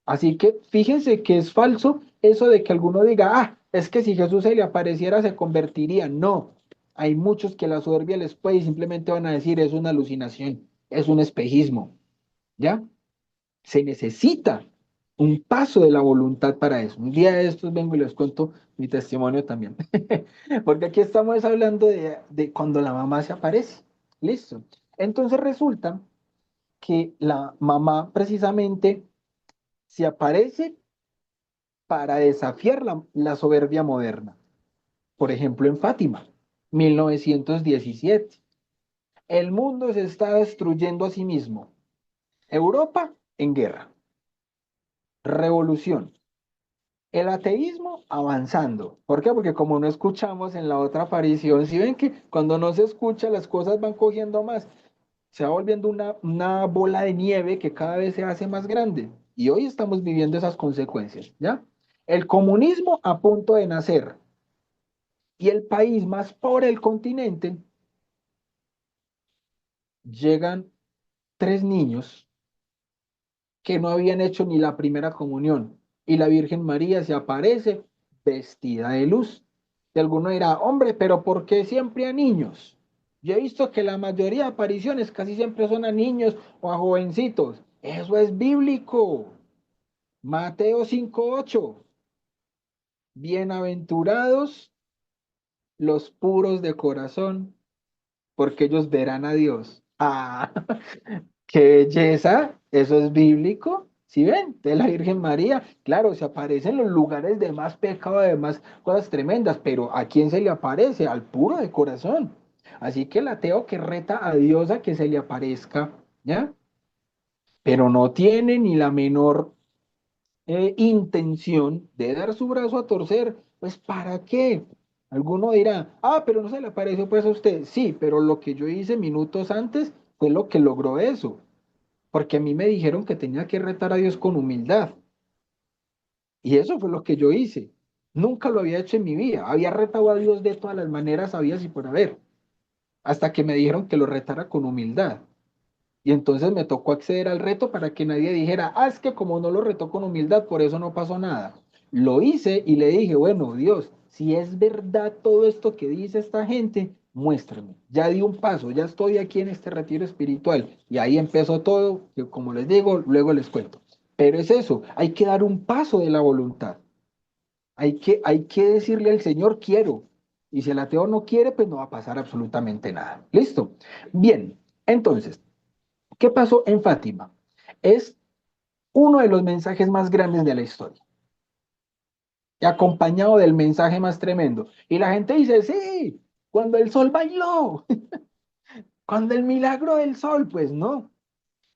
Así que fíjense que es falso eso de que alguno diga, ah, es que si Jesús se le apareciera se convertiría. No, hay muchos que la soberbia les puede y simplemente van a decir es una alucinación, es un espejismo, ¿ya? Se necesita un paso de la voluntad para eso. Un día de estos vengo y les cuento mi testimonio también. Porque aquí estamos hablando de cuando la mamá se aparece. Listo. Entonces resulta que la mamá precisamente se aparece para desafiar la soberbia moderna. Por ejemplo, en Fátima, 1917. El mundo se está destruyendo a sí mismo. Europa en guerra. Revolución. El ateísmo avanzando. ¿Por qué? Porque como no escuchamos en la otra aparición, si ven que cuando no se escucha las cosas van cogiendo más, se va volviendo una bola de nieve que cada vez se hace más grande. Y hoy estamos viviendo esas consecuencias, ¿ya? El comunismo a punto de nacer y el país más pobre del continente, llegan tres niños que no habían hecho ni la primera comunión y la Virgen María se aparece vestida de luz. Y alguno dirá, hombre, pero ¿por qué siempre a niños? Yo he visto que la mayoría de apariciones casi siempre son a niños o a jovencitos. Eso es bíblico. Mateo 5:8. Bienaventurados los puros de corazón, porque ellos verán a Dios. Ah, qué belleza, eso es bíblico. ¿Sí ven? De la Virgen María, claro, se aparece en los lugares de más pecado, de más cosas tremendas, pero ¿a quién se le aparece? Al puro de corazón. Así que el ateo que reta a Dios a que se le aparezca, ¿ya? Pero no tiene ni la menor intención de dar su brazo a torcer, pues ¿para qué? Alguno dirá, ah, pero no se le apareció pues a usted. Sí, pero lo que yo hice minutos antes fue lo que logró eso. Porque a mí me dijeron que tenía que retar a Dios con humildad. Y eso fue lo que yo hice. Nunca lo había hecho en mi vida. Había retado a Dios de todas las maneras, había y por haber. Hasta que me dijeron que lo retara con humildad. Y entonces me tocó acceder al reto para que nadie dijera, ah, es que como no lo retó con humildad, por eso no pasó nada. Lo hice y le dije, bueno, Dios, si es verdad todo esto que dice esta gente, muéstrame. Ya di un paso, ya estoy aquí en este retiro espiritual. Y ahí empezó todo, que como les digo, luego les cuento. Pero es eso, hay que dar un paso de la voluntad. Hay que decirle al Señor, quiero. Y si el ateo no quiere, pues no va a pasar absolutamente nada. ¿Listo? Bien, entonces, ¿qué pasó en Fátima? Es uno de los mensajes más grandes de la historia, y acompañado del mensaje más tremendo. Y la gente dice, sí, cuando el sol bailó, cuando el milagro del sol, pues no.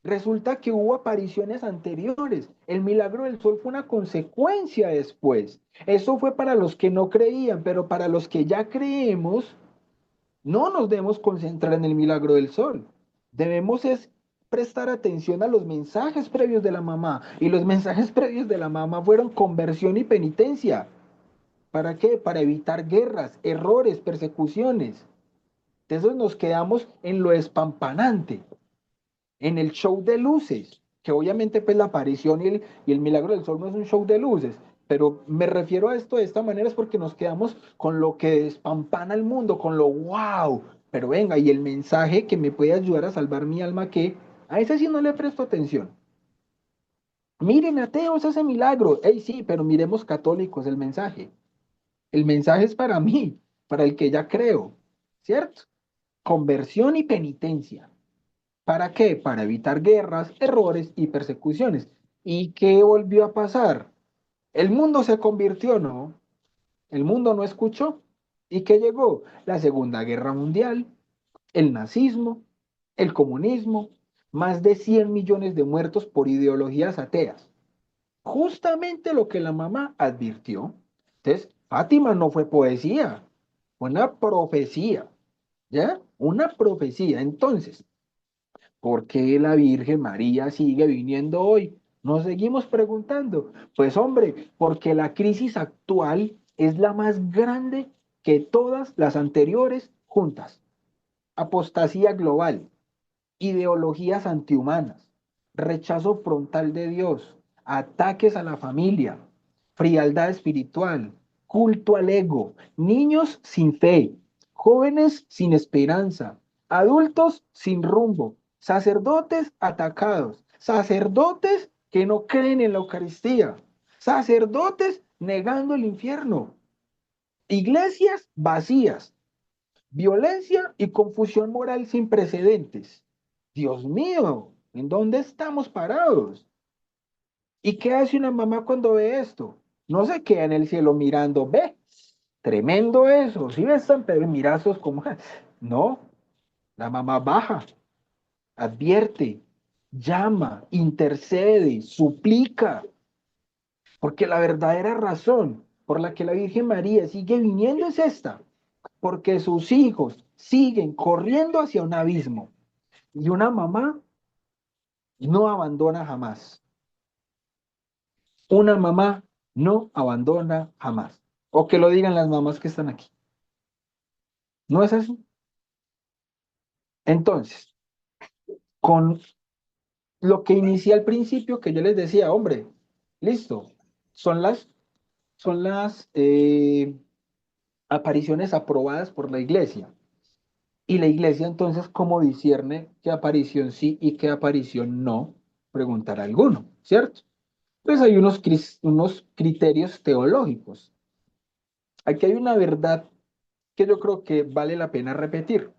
Resulta que hubo apariciones anteriores. El milagro del sol fue una consecuencia después. Eso fue para los que no creían, pero para los que ya creemos, no nos debemos concentrar en el milagro del sol. Debemos es prestar atención a los mensajes previos de la mamá. Y los mensajes previos de la mamá fueron conversión y penitencia. ¿Para qué? Para evitar guerras, errores, persecuciones. Entonces nos quedamos en lo espampanante, en el show de luces, que obviamente pues la aparición y el milagro del sol no es un show de luces, pero me refiero a esto de esta manera es porque nos quedamos con lo que despampana el mundo, con lo wow, pero venga, y el mensaje que me puede ayudar a salvar mi alma, que a ese sí no le presto atención. Miren, ateos, ese milagro. Ey, sí, pero miremos católicos el mensaje. El mensaje es para mí, para el que ya creo, ¿cierto? Conversión y penitencia. ¿Para qué? Para evitar guerras, errores y persecuciones. ¿Y qué volvió a pasar? El mundo se convirtió, ¿no? El mundo no escuchó. ¿Y qué llegó? La Segunda Guerra Mundial, el nazismo, el comunismo, más de 100 millones de muertos por ideologías ateas. Justamente lo que la mamá advirtió. Entonces, Fátima no fue poesía, fue una profecía, ¿ya? Una profecía. Entonces, ¿por qué la Virgen María sigue viniendo hoy? Nos seguimos preguntando. Pues hombre, porque la crisis actual es la más grande que todas las anteriores juntas. Apostasía global, ideologías antihumanas, rechazo frontal de Dios, ataques a la familia, frialdad espiritual, culto al ego, niños sin fe, jóvenes sin esperanza, adultos sin rumbo, sacerdotes atacados, sacerdotes que no creen en la Eucaristía, sacerdotes negando el infierno, iglesias vacías, violencia y confusión moral sin precedentes. Dios mío, ¿en dónde estamos parados? ¿Y qué hace una mamá cuando ve esto? No se queda en el cielo mirando, ve, tremendo eso, si ves San Pedro, mirazos como... No, la mamá baja, advierte, llama, intercede, suplica, porque la verdadera razón por la que la Virgen María sigue viniendo es esta, porque sus hijos siguen corriendo hacia un abismo y una mamá no abandona jamás. Una mamá no abandona jamás. O que lo digan las mamás que están aquí. ¿No es así? Entonces, con lo que inicié al principio, que yo les decía, hombre, listo, son las apariciones aprobadas por la iglesia. Y la iglesia entonces, ¿cómo discierne qué aparición sí y qué aparición no? Preguntará alguno, ¿cierto? Pues hay unos criterios teológicos. Aquí hay una verdad que yo creo que vale la pena repetir.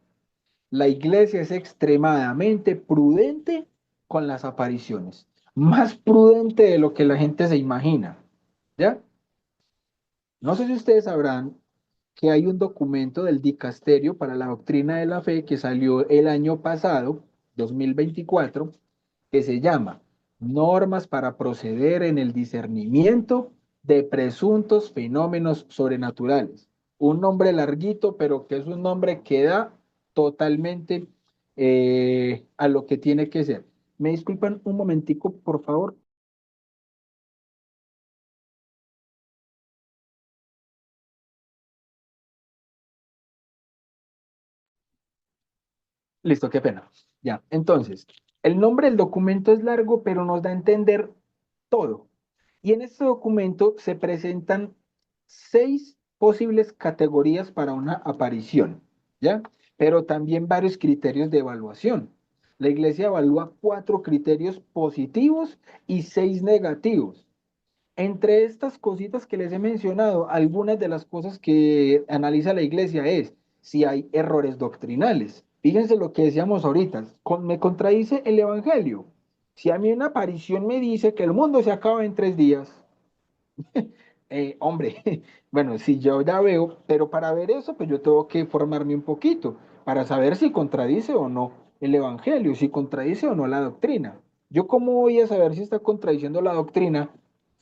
La iglesia es extremadamente prudente con las apariciones, más prudente de lo que la gente se imagina, ¿ya? No sé si ustedes sabrán que hay un documento del Dicasterio para la Doctrina de la Fe que salió el año pasado, 2024, que se llama Normas para proceder en el discernimiento de presuntos fenómenos sobrenaturales. Un nombre larguito, pero que es un nombre que da totalmente a lo que tiene que ser. ¿Me disculpan un momentico, por favor? Listo, qué pena. Ya, entonces, el nombre del documento es largo, pero nos da a entender todo. Y en este documento se presentan 6 posibles categorías para una aparición, ¿ya? Pero también varios criterios de evaluación. La iglesia evalúa 4 criterios positivos y 6 negativos. Entre estas cositas que les he mencionado, algunas de las cosas que analiza la iglesia es si hay errores doctrinales. Fíjense lo que decíamos ahorita, me contradice el evangelio. Si a mí una aparición me dice que el mundo se acaba en 3 días, hombre, bueno, si yo ya veo, pero para ver eso, pues yo tengo que formarme un poquito para saber si contradice o no el evangelio, si contradice o no la doctrina. Yo cómo voy a saber si está contradiciendo la doctrina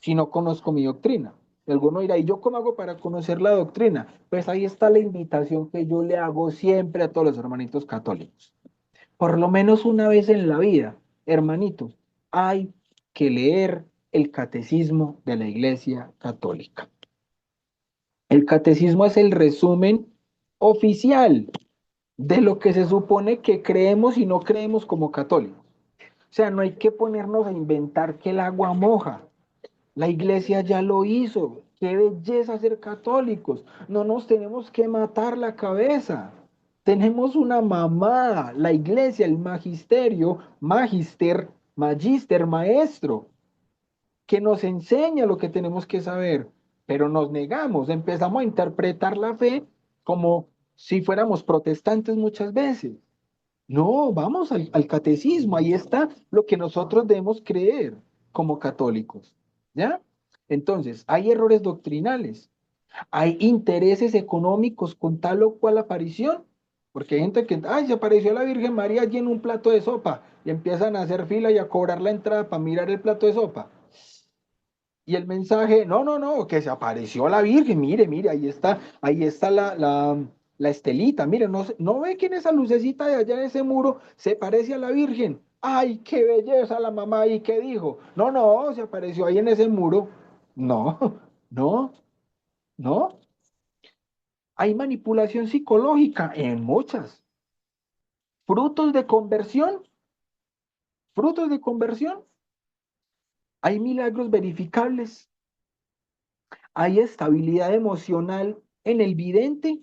si no conozco mi doctrina. Alguno dirá, ¿y yo cómo hago para conocer la doctrina? Pues ahí está la invitación que yo le hago siempre a todos los hermanitos católicos. Por lo menos una vez en la vida, hermanitos, hay que leer el catecismo de la Iglesia Católica. El catecismo es el resumen oficial de lo que se supone que creemos y no creemos como católicos. O sea, no hay que ponernos a inventar que el agua moja. La iglesia ya lo hizo. Qué belleza ser católicos. No nos tenemos que matar la cabeza. Tenemos una mamá, la iglesia, el magisterio, magister, maestro, que nos enseña lo que tenemos que saber, pero nos negamos, empezamos a interpretar la fe como si fuéramos protestantes muchas veces. No, vamos al catecismo, ahí está lo que nosotros debemos creer como católicos, ¿ya? Entonces, hay errores doctrinales. Hay intereses económicos con tal o cual aparición, porque hay gente que, ay, se apareció la Virgen María allí en un plato de sopa, y empiezan a hacer fila y a cobrar la entrada para mirar el plato de sopa. Y el mensaje, no, no, no, que se apareció la Virgen, mire, mire, ahí está la estelita, mire, no, no ve que en esa lucecita de allá en ese muro se parece a la Virgen. Ay, qué belleza la mamá, ¿y qué dijo? No, no, se apareció ahí en ese muro. No, no, no. Hay manipulación psicológica en muchas. Frutos de conversión, frutos de conversión. Hay milagros verificables. Hay estabilidad emocional en el vidente.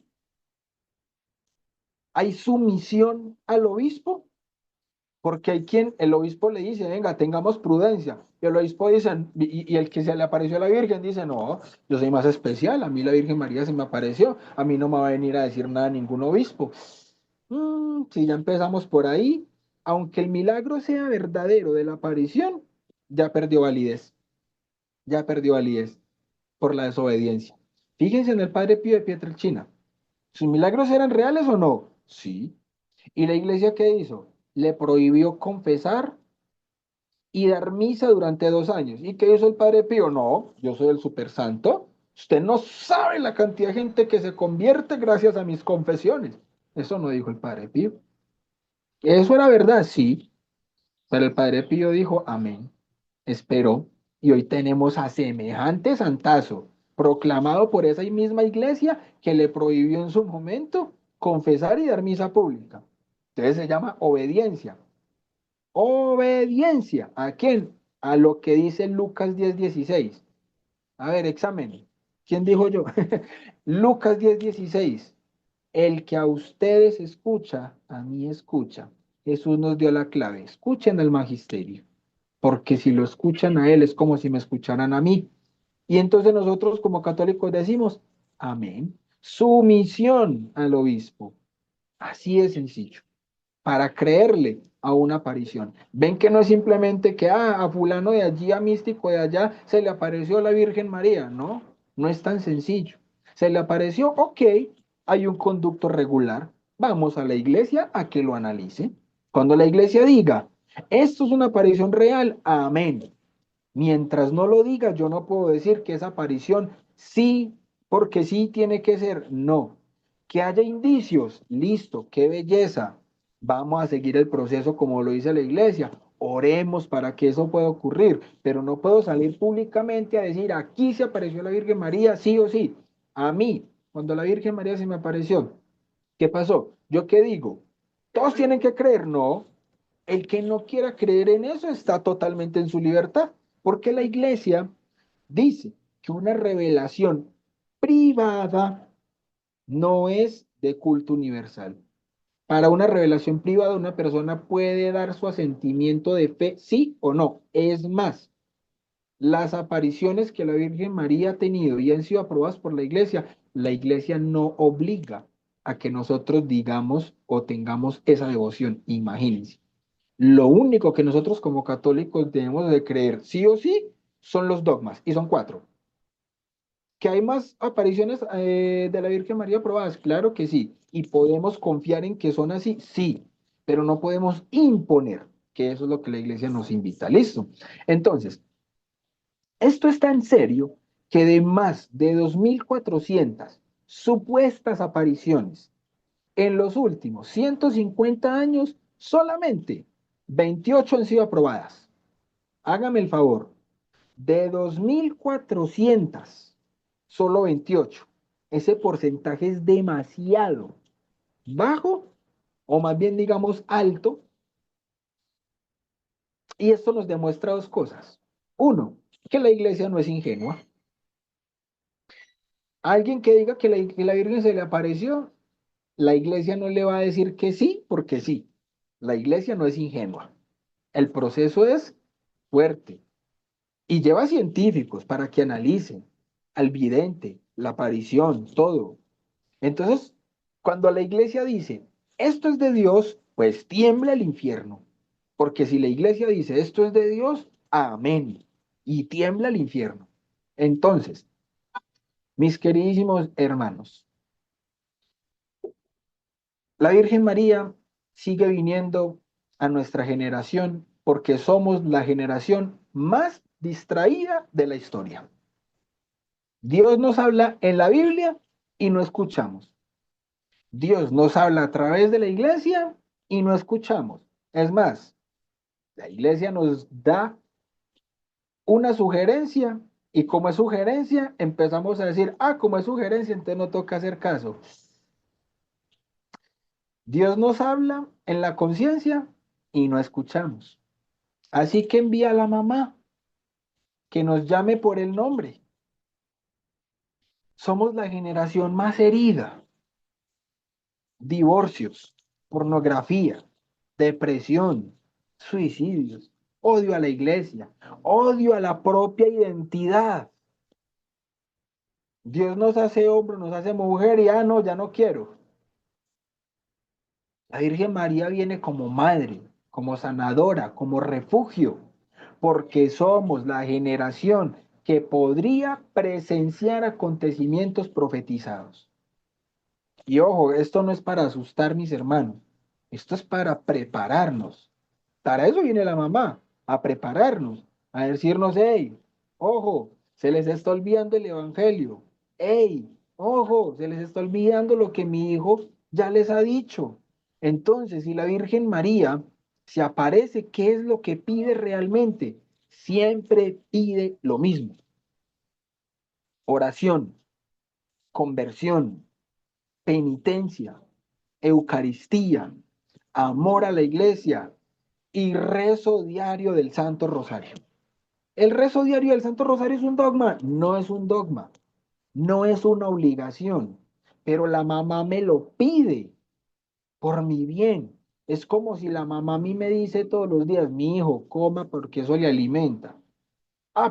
Hay sumisión al obispo, porque hay quien, el obispo le dice, venga, tengamos prudencia. Y el obispo dice, y el que se le apareció a la Virgen dice, no, yo soy más especial, a mí la Virgen María se me apareció, a mí no me va a venir a decir nada ningún obispo. Si ya empezamos por ahí, aunque el milagro sea verdadero de la aparición, ya perdió validez por la desobediencia. Fíjense en el Padre Pío de Pietrelcina. ¿Sus milagros eran reales o no? Sí. ¿Y la iglesia qué hizo? Le prohibió confesar y dar misa durante 2 años. ¿Y qué hizo el Padre Pío? No, yo soy el super santo. Usted no sabe la cantidad de gente que se convierte gracias a mis confesiones. Eso no dijo el Padre Pío. ¿Eso era verdad? Sí. Pero el Padre Pío dijo, amén. Esperó. Y hoy tenemos a semejante santazo, proclamado por esa misma iglesia que le prohibió en su momento confesar y dar misa pública. Entonces se llama obediencia. Obediencia. ¿A quién? A lo que dice Lucas 10:16. A ver, examen. ¿Quién dijo yo? Lucas 10:16. El que a ustedes escucha, a mí escucha. Jesús nos dio la clave. Escuchen al magisterio, porque si lo escuchan a él es como si me escucharan a mí. Y entonces nosotros como católicos decimos, amén. Sumisión al obispo. Así es sencillo, para creerle a una aparición. Ven que no es simplemente que a fulano de allí, a místico de allá, se le apareció la Virgen María. No, no es tan sencillo. Se le apareció, ok, hay un conducto regular. Vamos a la iglesia a que lo analice. Cuando la iglesia diga, esto es una aparición real, amén. Mientras no lo diga, yo no puedo decir que esa aparición sí, porque sí tiene que ser, no. Que haya indicios, listo, qué belleza. Vamos a seguir el proceso como lo dice la iglesia. Oremos para que eso pueda ocurrir, pero no puedo salir públicamente a decir, aquí se apareció la Virgen María, sí o sí. A mí, cuando la Virgen María se me apareció, ¿qué pasó? ¿Yo qué digo? Todos tienen que creer, no. El que no quiera creer en eso está totalmente en su libertad, porque la iglesia dice que una revelación privada no es de culto universal. Para una revelación privada, una persona puede dar su asentimiento de fe, sí o no. Es más, las apariciones que la Virgen María ha tenido y han sido aprobadas por la iglesia no obliga a que nosotros digamos o tengamos esa devoción. Imagínense. Lo único que nosotros como católicos debemos de creer sí o sí son los dogmas, y son 4. ¿Que hay más apariciones de la Virgen María aprobadas? Claro que sí. ¿Y podemos confiar en que son así? Sí, pero no podemos imponer, que eso es lo que la iglesia nos invita. ¿Listo? Entonces, esto es tan serio que de más de 2.400 supuestas apariciones en los últimos 150 años, solamente 28 han sido aprobadas. Hágame el favor, de 2.400, solo 28. Ese porcentaje es demasiado bajo, o más bien digamos alto, y esto nos demuestra dos cosas. Uno, que la iglesia no es ingenua. Alguien que diga que la Virgen se le apareció, la iglesia no le va a decir que sí, porque sí. La iglesia no es ingenua. El proceso es fuerte y lleva científicos para que analicen al vidente, la aparición, todo. Entonces, cuando la iglesia dice, esto es de Dios, pues tiembla el infierno. Porque si la iglesia dice, esto es de Dios, amén. Y tiembla el infierno. Entonces, Mis queridísimos hermanos, la Virgen María sigue viniendo a nuestra generación porque somos la generación más distraída de la historia. Dios nos habla en la Biblia y no escuchamos. Dios nos habla a través de la iglesia y no escuchamos. Es más, la iglesia nos da una sugerencia y como es sugerencia, empezamos a decir, como es sugerencia, entonces no toca hacer caso. Dios nos habla en la conciencia y no escuchamos. Así que envía a la mamá que nos llame por el nombre. Somos la generación más herida. Divorcios, pornografía, depresión, suicidios, odio a la iglesia, odio a la propia identidad. Dios nos hace hombre, nos hace mujer y no, ya no quiero. La Virgen María viene como madre, como sanadora, como refugio, porque somos la generación que podría presenciar acontecimientos profetizados. Y ojo, esto no es para asustar mis hermanos, esto es para prepararnos. Para eso viene la mamá, a prepararnos, a decirnos, hey, ojo, se les está olvidando el evangelio. Hey, ojo, se les está olvidando lo que mi hijo ya les ha dicho. Entonces, si la Virgen María se aparece, ¿qué es lo que pide realmente? Siempre pide lo mismo. Oración, conversión, penitencia, Eucaristía, amor a la iglesia y rezo diario del Santo Rosario. ¿El rezo diario del Santo Rosario es un dogma? No es un dogma, no es una obligación, pero la mamá me lo pide por mi bien. Es como si la mamá a mí me dice todos los días, mi hijo, coma porque eso le alimenta.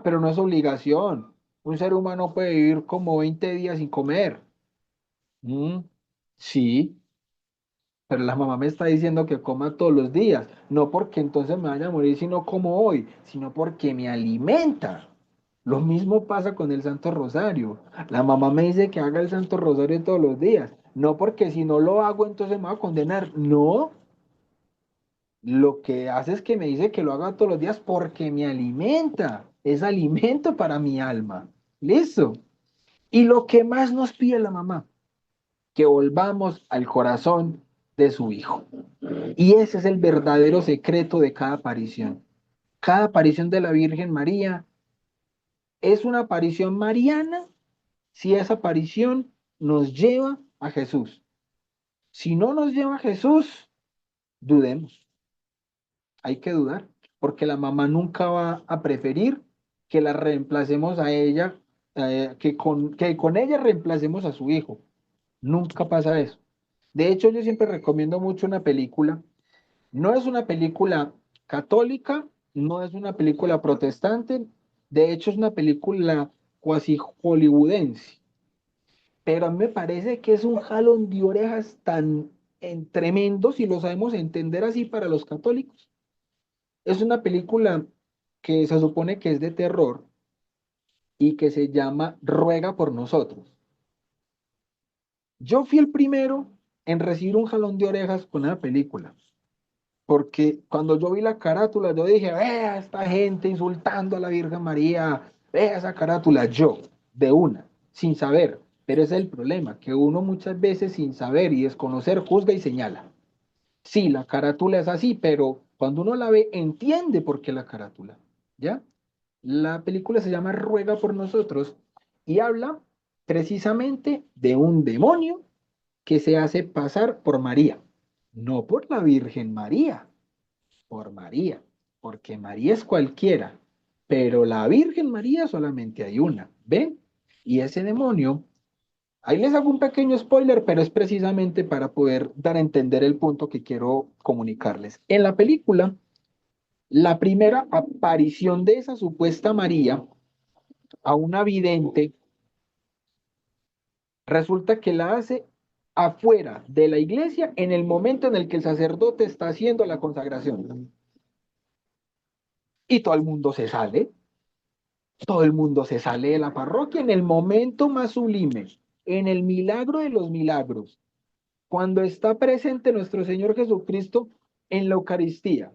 Pero no es obligación. Un ser humano puede vivir como 20 días sin comer. Sí, pero la mamá me está diciendo que coma todos los días, no porque entonces me vaya a morir si no como hoy, sino porque me alimenta. Lo mismo pasa con el Santo Rosario. La mamá me dice que haga el Santo Rosario todos los días, no porque si no lo hago entonces me va a condenar. No, lo que hace es que me dice que lo haga todos los días porque me alimenta. Es alimento para mi alma. ¿Listo? Y lo que más nos pide la mamá, que volvamos al corazón de su hijo. Y ese es el verdadero secreto de cada aparición. Cada aparición de la Virgen María es una aparición mariana si esa aparición nos lleva a Jesús. Si no nos lleva a Jesús, dudemos. Hay que dudar, porque la mamá nunca va a preferir que la reemplacemos a ella, que con ella reemplacemos a su hijo. Nunca pasa eso. De hecho, yo siempre recomiendo mucho una película. No es una película católica, no es una película protestante, de hecho es una película cuasi hollywoodense, pero a mí me parece que es un jalón de orejas tan tremendo si lo sabemos entender así para los católicos. Es una película que se supone que es de terror y que se llama Ruega por nosotros. Yo fui el primero en recibir un jalón de orejas con la película. Porque cuando yo vi la carátula, yo dije, vea esta gente insultando a la Virgen María, vea esa carátula, yo, de una, sin saber. Pero ese es el problema, que uno muchas veces sin saber y desconocer juzga y señala. Sí, la carátula es así, pero cuando uno la ve, entiende por qué la carátula, ¿ya? La película se llama Ruega por nosotros y habla precisamente de un demonio que se hace pasar por María, no por la Virgen María, por María, porque María es cualquiera, pero la Virgen María solamente hay una, ¿ven? Y ese demonio, ahí les hago un pequeño spoiler, pero es precisamente para poder dar a entender el punto que quiero comunicarles. En la película, la primera aparición de esa supuesta María a una vidente resulta que la hace afuera de la iglesia en el momento en el que el sacerdote está haciendo la consagración. Y todo el mundo se sale. todo el mundo se sale de la parroquia en el momento más sublime, en el milagro de los milagros, cuando está presente nuestro Señor Jesucristo en la Eucaristía.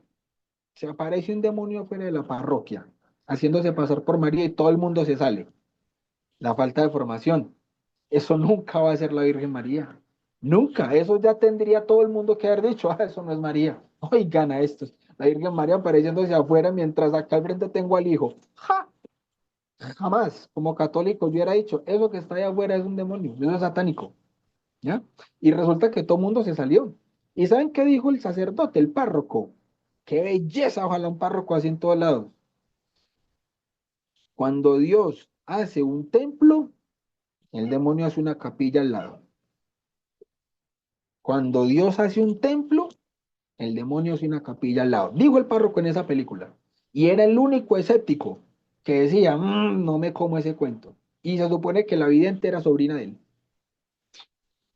Se aparece un demonio fuera de la parroquia, haciéndose pasar por María y todo el mundo se sale. La falta de formación. Eso nunca va a ser la Virgen María. Nunca. Eso ya tendría todo el mundo que haber dicho, ah, eso no es María. Oigan a estos. La Virgen María apareciéndose afuera mientras acá al frente tengo al hijo. ¡Ja! Jamás, como católico, yo hubiera dicho, eso que está ahí afuera es un demonio, eso es satánico, ¿ya? Y resulta que todo el mundo se salió. ¿Y saben qué dijo el sacerdote, el párroco? ¡Qué belleza! Ojalá un párroco así en todos lados. Cuando Dios hace un templo, el demonio hace una capilla al lado. Cuando Dios hace un templo, el demonio hace una capilla al lado. Dijo el párroco en esa película. Y era el único escéptico que decía, no me como ese cuento. Y se supone que la vida entera sobrina de él.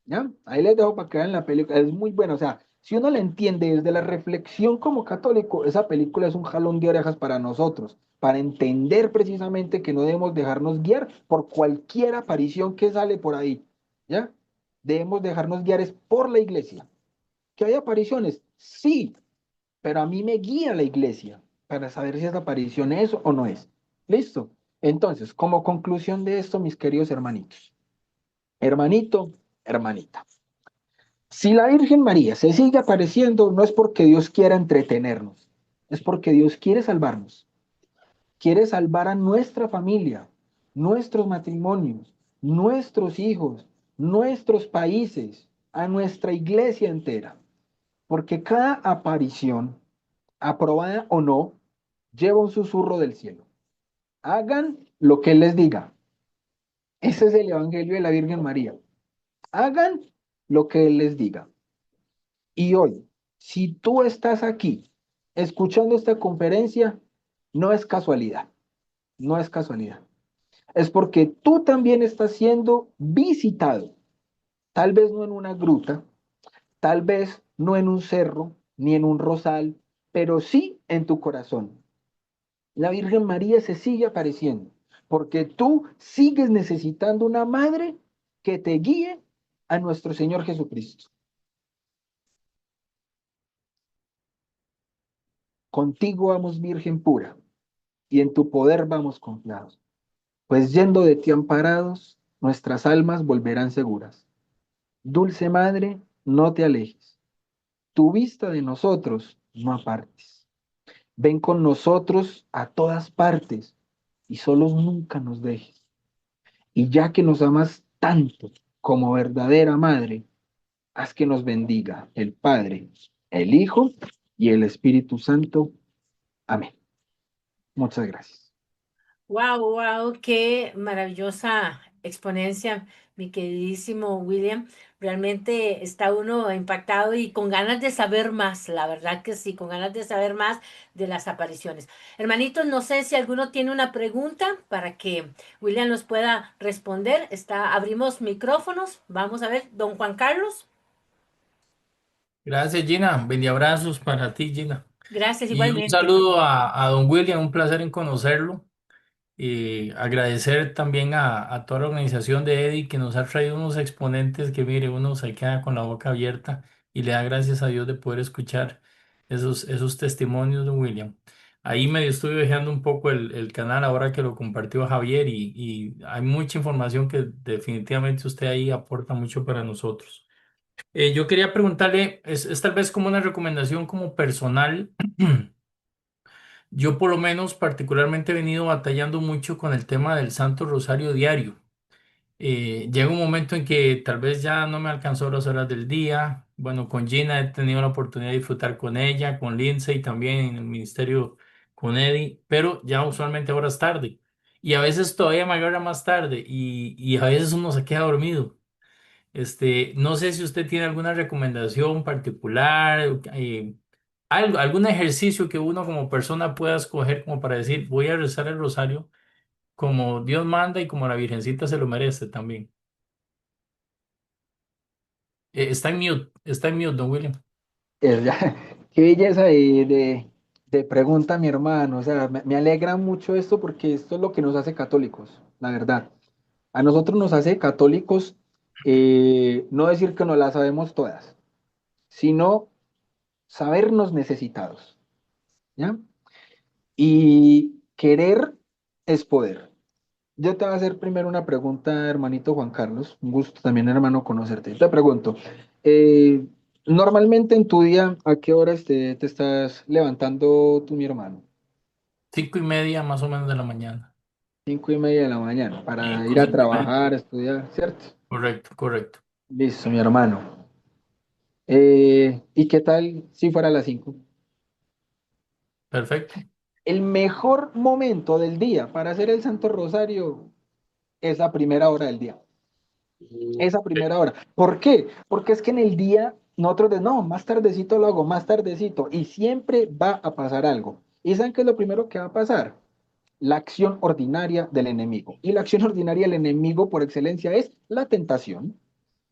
¿Ya? Ahí les dejo para que vean la película. Es muy buena. O sea, si uno la entiende desde la reflexión como católico, esa película es un jalón de orejas para nosotros, para entender precisamente que no debemos dejarnos guiar por cualquier aparición que sale por ahí. ¿Ya? Debemos dejarnos guiar es por la iglesia. ¿Que hay apariciones? Sí, pero a mí me guía la iglesia para saber si esa aparición es o no es. ¿Listo? Entonces, como conclusión de esto, mis queridos hermanitos, hermanito, hermanita. Si la Virgen María se sigue apareciendo, no es porque Dios quiera entretenernos, es porque Dios quiere salvarnos, quiere salvar a nuestra familia, nuestros matrimonios, nuestros hijos, nuestros países, a nuestra iglesia entera, porque cada aparición, aprobada o no, lleva un susurro del cielo. Hagan lo que Él les diga. Ese es el Evangelio de la Virgen María. Hagan lo que Él les diga. Y hoy, si tú estás aquí escuchando esta conferencia, no es casualidad, no es casualidad. Es porque tú también estás siendo visitado, tal vez no en una gruta, tal vez no en un cerro, ni en un rosal, pero sí en tu corazón. La Virgen María se sigue apareciendo, porque tú sigues necesitando una madre que te guíe a nuestro Señor Jesucristo. Contigo vamos, Virgen pura, y en tu poder vamos confiados, pues yendo de ti amparados, nuestras almas volverán seguras. Dulce Madre, no te alejes, tu vista de nosotros no apartes. Ven con nosotros a todas partes y solos nunca nos dejes. Y ya que nos amas tanto como verdadera Madre, haz que nos bendiga el Padre, el Hijo y el Espíritu Santo. Amén. Muchas gracias. Wow, wow, qué maravillosa exponencia, mi queridísimo William. Realmente está uno impactado y con ganas de saber más, la verdad que sí, con ganas de saber más de las apariciones. Hermanitos, no sé si alguno tiene una pregunta para que William nos pueda responder. Abrimos micrófonos. Vamos a ver, don Juan Carlos. Gracias, Gina. Bendiabrazos para ti, Gina. Gracias Y un igualmente. saludo a don William, un placer en conocerlo. Agradecer también a toda la organización de Eddie que nos ha traído unos exponentes que, mire, uno se queda con la boca abierta y le da gracias a Dios de poder escuchar esos testimonios de William. Ahí medio estuve viajando un poco el canal ahora que lo compartió Javier y hay mucha información que definitivamente usted ahí aporta mucho para nosotros. Yo quería preguntarle, es tal vez como una recomendación como personal. Yo por lo menos particularmente he venido batallando mucho con el tema del Santo Rosario diario. Llega un momento en que tal vez ya no me alcanzó las horas del día. Bueno, con Gina he tenido la oportunidad de disfrutar con ella, con Lindsay también en el ministerio con Eddie, pero ya usualmente ahora es tarde. Y a veces todavía me agarra más tarde y a veces uno se queda dormido. No sé si usted tiene alguna recomendación particular, algún ejercicio que uno como persona pueda escoger como para decir, voy a rezar el rosario como Dios manda y como la Virgencita se lo merece también. Está en mute, don William. Ya, qué belleza de De pregunta, mi hermano, o sea, me alegra mucho esto porque esto es lo que nos hace católicos, la verdad. A nosotros nos hace católicos no decir que no las sabemos todas, sino sabernos necesitados, ¿ya? Y querer es poder. Yo te voy a hacer primero una pregunta, hermanito Juan Carlos. Un gusto también, hermano, conocerte. Te pregunto, eh, normalmente en tu día, ¿a qué horas te estás levantando tú, mi hermano? 5:30 más o menos de la mañana. 5:30 de la mañana para ir a 5:30. trabajar, a estudiar, ¿cierto? Correcto, correcto. Listo, mi hermano. ¿Y qué tal si fuera a las 5? Perfecto. El mejor momento del día para hacer el Santo Rosario es la primera hora del día. Esa primera hora. ¿Por qué? Porque es que en el día nosotros de no, más tardecito lo hago, más tardecito, y siempre va a pasar algo. ¿Y saben qué es lo primero que va a pasar? La acción ordinaria del enemigo. Y la acción ordinaria del enemigo por excelencia es la tentación.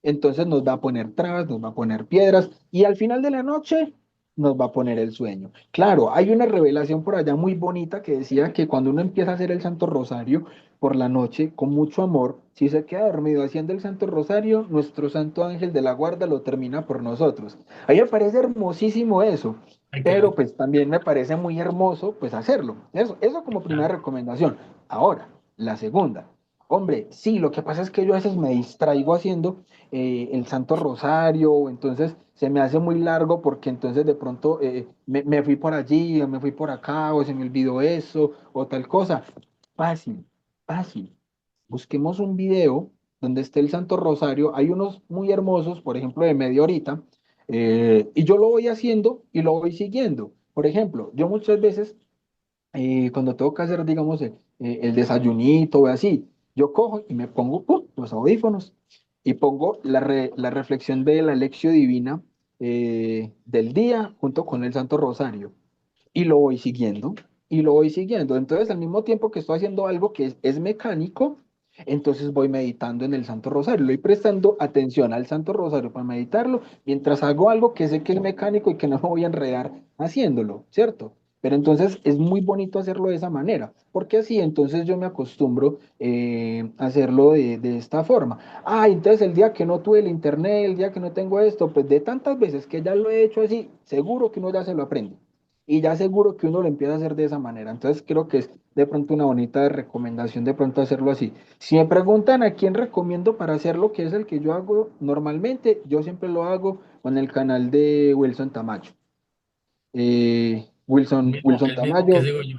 Entonces nos va a poner trabas, nos va a poner piedras y al final de la noche nos va a poner el sueño. Claro, hay una revelación por allá muy bonita que decía que cuando uno empieza a hacer el Santo Rosario por la noche con mucho amor, si se queda dormido haciendo el Santo Rosario, nuestro Santo Ángel de la Guarda lo termina por nosotros. A mí me parece hermosísimo eso, Ay, qué pero lindo. pues también me parece muy hermoso pues hacerlo. Eso como primera Claro. recomendación. Ahora, la segunda. Hombre, sí, lo que pasa es que yo a veces me distraigo haciendo el Santo Rosario, o entonces se me hace muy largo porque entonces de pronto me fui por allí, o me fui por acá, o se me olvidó eso, o tal cosa. Fácil, fácil. Busquemos un video donde esté el Santo Rosario. Hay unos muy hermosos, por ejemplo, de media horita, y yo lo voy haciendo y lo voy siguiendo. Por ejemplo, yo muchas veces cuando tengo que hacer, digamos, el desayunito o así, yo cojo y me pongo ¡pum! Los audífonos y pongo la reflexión de la lección divina del día junto con el Santo Rosario y lo voy siguiendo y lo voy siguiendo. Entonces, al mismo tiempo que estoy haciendo algo que es mecánico, entonces voy meditando en el Santo Rosario, le voy prestando atención al Santo Rosario para meditarlo, mientras hago algo que sé que es mecánico y que no me voy a enredar haciéndolo, ¿cierto? Pero entonces es muy bonito hacerlo de esa manera, porque así entonces yo me acostumbro a hacerlo de esta forma. Ah, entonces el día que no tuve el internet, el día que no tengo esto, pues de tantas veces que ya lo he hecho así, seguro que uno ya se lo aprende y ya seguro que uno lo empieza a hacer de esa manera. Entonces creo que es de pronto una bonita recomendación de pronto hacerlo así. Si me preguntan a quién recomiendo para hacer lo que es el que yo hago normalmente, yo siempre lo hago con el canal de Wilson Tamayo. Wilson El mismo que Tamayo, sigo yo.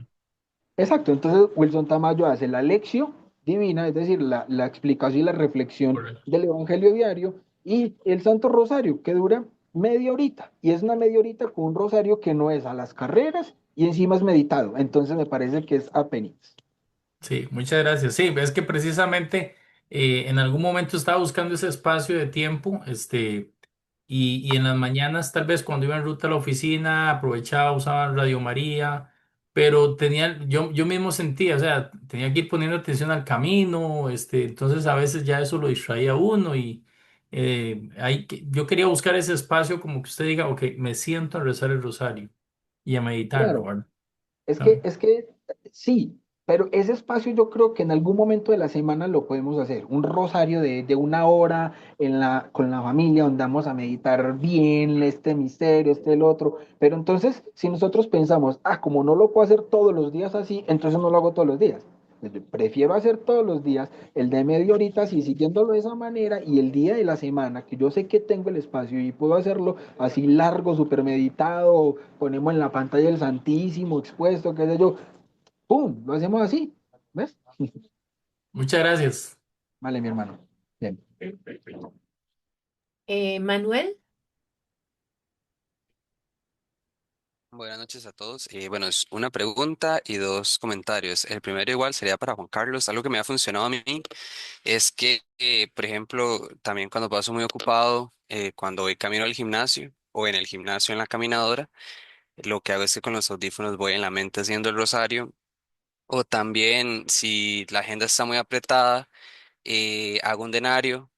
exacto, entonces Wilson Tamayo hace la lección divina, es decir, la explicación y la reflexión Correcto. del Evangelio diario, y el Santo Rosario, que dura media horita, y es una media horita con un rosario que no es a las carreras y encima es meditado, entonces me parece que es apenas. Sí, muchas gracias. Sí, es que precisamente en algún momento estaba buscando ese espacio de tiempo, y en las mañanas, tal vez cuando iba en ruta a la oficina, aprovechaba, usaba Radio María, pero yo mismo sentía, o sea, tenía que ir poniendo atención al camino, entonces a veces ya eso lo distraía a uno y yo quería buscar ese espacio como que usted diga, ok, me siento a rezar el rosario y a meditarlo, Claro. ¿verdad? Es También. es que sí, pero ese espacio yo creo que en algún momento de la semana lo podemos hacer. Un rosario de una hora con la familia, donde vamos a meditar bien este misterio, el otro. Pero entonces, si nosotros pensamos, ah, como no lo puedo hacer todos los días así, entonces no lo hago todos los días. Pues yo prefiero hacer todos los días el de media horita, así siguiéndolo de esa manera, y el día de la semana, que yo sé que tengo el espacio y puedo hacerlo así largo, súper meditado, ponemos en la pantalla el Santísimo expuesto, qué sé yo, ¡pum! Lo hacemos así, ¿ves? Muchas gracias. Vale, mi hermano. Bien. Manuel, Buenas noches a todos. Bueno, es una pregunta y dos comentarios. El primero igual sería para Juan Carlos. Algo que me ha funcionado a mí es que, por ejemplo, también cuando paso muy ocupado, cuando voy camino al gimnasio o en el gimnasio en la caminadora, lo que hago es que con los audífonos voy en la mente haciendo el rosario. O también si la agenda está muy apretada, hago un denario,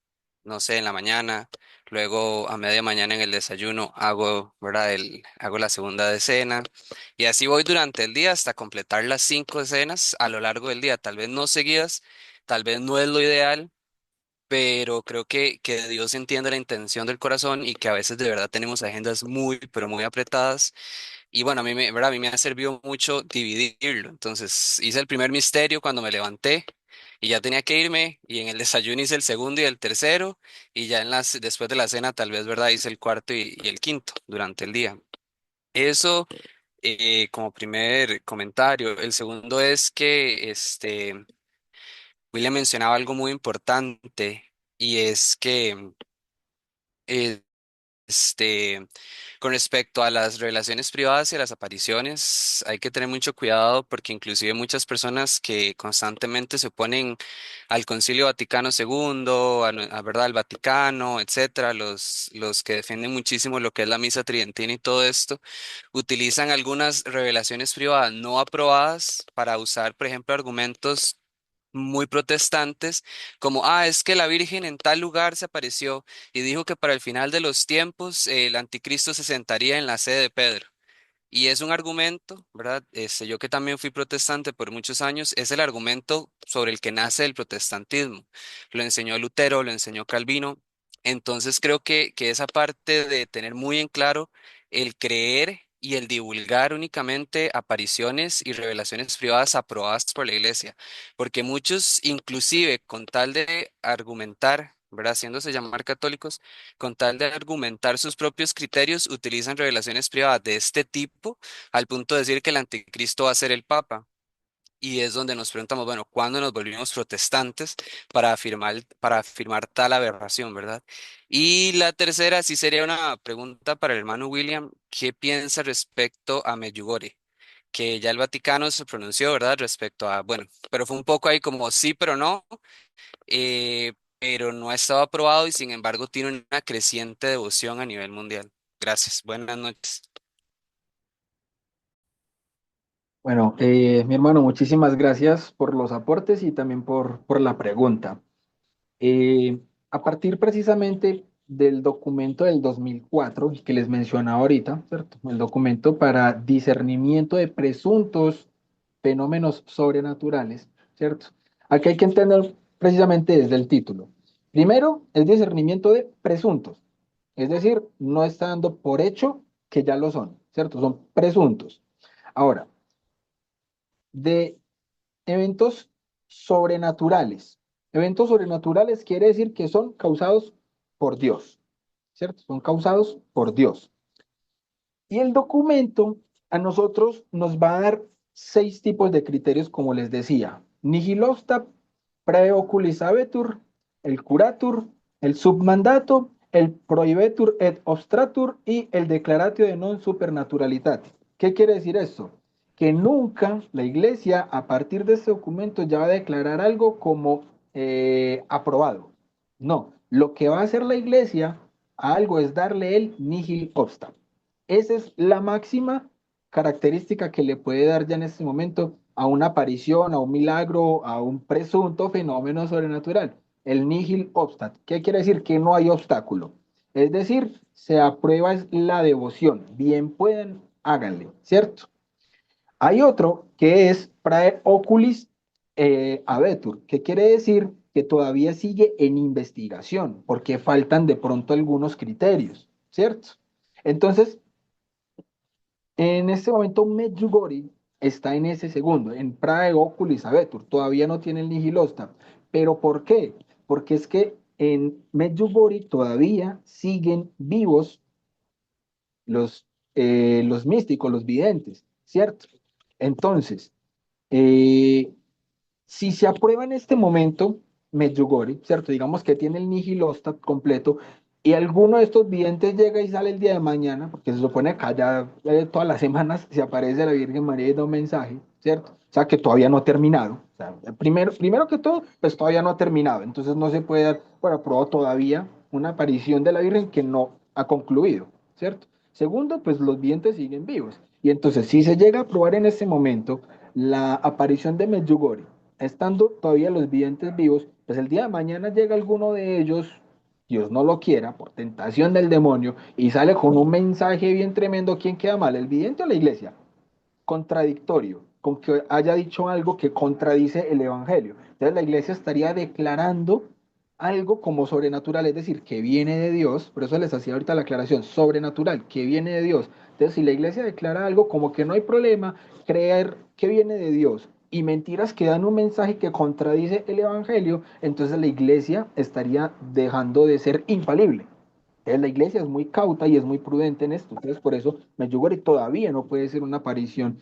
no sé, en la mañana, luego a media mañana en el desayuno hago, ¿verdad? Hago la segunda decena y así voy durante el día hasta completar las 5 decenas a lo largo del día, tal vez no seguidas, tal vez no es lo ideal, pero creo que Dios entiende la intención del corazón y que a veces de verdad tenemos agendas muy, pero muy apretadas. Y bueno, ¿verdad? A mí me ha servido mucho dividirlo. Entonces hice el primer misterio cuando me levanté y ya tenía que irme, y en el desayuno hice el segundo y el tercero, y ya después de la cena tal vez, ¿verdad? Hice el cuarto y el quinto durante el día. Eso como primer comentario. El segundo es que William mencionaba algo muy importante, y es que eh, Este, con respecto a las revelaciones privadas y a las apariciones, hay que tener mucho cuidado porque inclusive muchas personas que constantemente se oponen al Concilio Vaticano II, ¿verdad? Al Vaticano, etcétera, los que defienden muchísimo lo que es la misa tridentina y todo esto, utilizan algunas revelaciones privadas no aprobadas para usar, por ejemplo, argumentos muy protestantes, como, es que la Virgen en tal lugar se apareció y dijo que para el final de los tiempos el anticristo se sentaría en la sede de Pedro. Y es un argumento, ¿verdad? Yo que también fui protestante por muchos años, es el argumento sobre el que nace el protestantismo. Lo enseñó Lutero, lo enseñó Calvino. Entonces creo que esa parte de tener muy en claro el creer y el divulgar únicamente apariciones y revelaciones privadas aprobadas por la iglesia, porque muchos, inclusive con tal de argumentar, ¿verdad? Haciéndose llamar católicos, con tal de argumentar sus propios criterios, utilizan revelaciones privadas de este tipo al punto de decir que el anticristo va a ser el papa. Y es donde nos preguntamos, bueno, ¿cuándo nos volvimos protestantes para afirmar tal aberración, verdad? Y la tercera sí sería una pregunta para el hermano William: ¿qué piensa respecto a Medjugorje? Que ya el Vaticano se pronunció, ¿verdad? Respecto a, bueno, pero fue un poco ahí como sí, pero no, pero no ha estado aprobado y sin embargo tiene una creciente devoción a nivel mundial. Gracias. Buenas noches. Bueno, mi hermano, muchísimas gracias por los aportes y también por la pregunta. A partir precisamente del documento del 2004 que les mencionaba ahorita, ¿cierto? El documento para discernimiento de presuntos fenómenos sobrenaturales, ¿cierto? Aquí hay que entender precisamente desde el título. Primero, el discernimiento de presuntos, es decir, no está dando por hecho que ya lo son, ¿cierto? Son presuntos. Ahora, de eventos sobrenaturales. Eventos sobrenaturales quiere decir que son causados por Dios, ¿cierto? Son causados por Dios. Y el documento a nosotros nos va a dar 6 tipos de criterios, como les decía. Nihil obstat, praeoculis habetur, el curatur, el submandato, el prohibetur et obstratur y el declaratio de non supernaturalitate. ¿Qué quiere decir esto? Que nunca la iglesia a partir de este documento ya va a declarar algo como aprobado. No, lo que va a hacer la iglesia a algo es darle el nihil obstat. Esa es la máxima característica que le puede dar ya en este momento a una aparición, a un milagro, a un presunto fenómeno sobrenatural. El nihil obstat. ¿Qué quiere decir? Que no hay obstáculo. Es decir, se aprueba la devoción. Bien pueden, háganle, ¿cierto? Hay otro que es prae oculis habetur, que quiere decir que todavía sigue en investigación, porque faltan de pronto algunos criterios, ¿cierto? Entonces, en este momento, Medjugorje está en ese segundo, en Prae Oculis Habetur. Todavía no tiene el Nihilostat. ¿Pero por qué? Porque es que en Medjugorje todavía siguen vivos los místicos, los videntes, ¿cierto? Entonces, eh, si se aprueba en este momento Medjugorje, ¿cierto? Digamos que tiene el Nihilostat completo y alguno de estos videntes llega y sale el día de mañana, porque se supone que allá todas las semanas se aparece la Virgen María y da un mensaje, ¿cierto? O sea, que todavía no ha terminado. O sea, primero que todo, pues todavía no ha terminado. Entonces no se puede dar por aprobado todavía una aparición de la Virgen que no ha concluido, ¿cierto? Segundo, pues los videntes siguen vivos. Y entonces, si se llega a aprobar en este momento la aparición de Medjugorje, estando todavía los videntes vivos, pues el día de mañana llega alguno de ellos Dios no lo quiera, por tentación del demonio, y sale con un mensaje bien tremendo, ¿quién queda mal? ¿El vidente o la iglesia? Contradictorio, con que haya dicho algo que contradice el Evangelio. Entonces la iglesia estaría declarando algo como sobrenatural, es decir, que viene de Dios, por eso les hacía ahorita la aclaración, sobrenatural, que viene de Dios. Entonces si la iglesia declara algo como que no hay problema, creer que viene de Dios y mentiras que dan un mensaje que contradice el Evangelio, entonces la iglesia estaría dejando de ser infalible. La iglesia es muy cauta y es muy prudente en esto. Entonces, por eso Medjugorje todavía no puede ser una aparición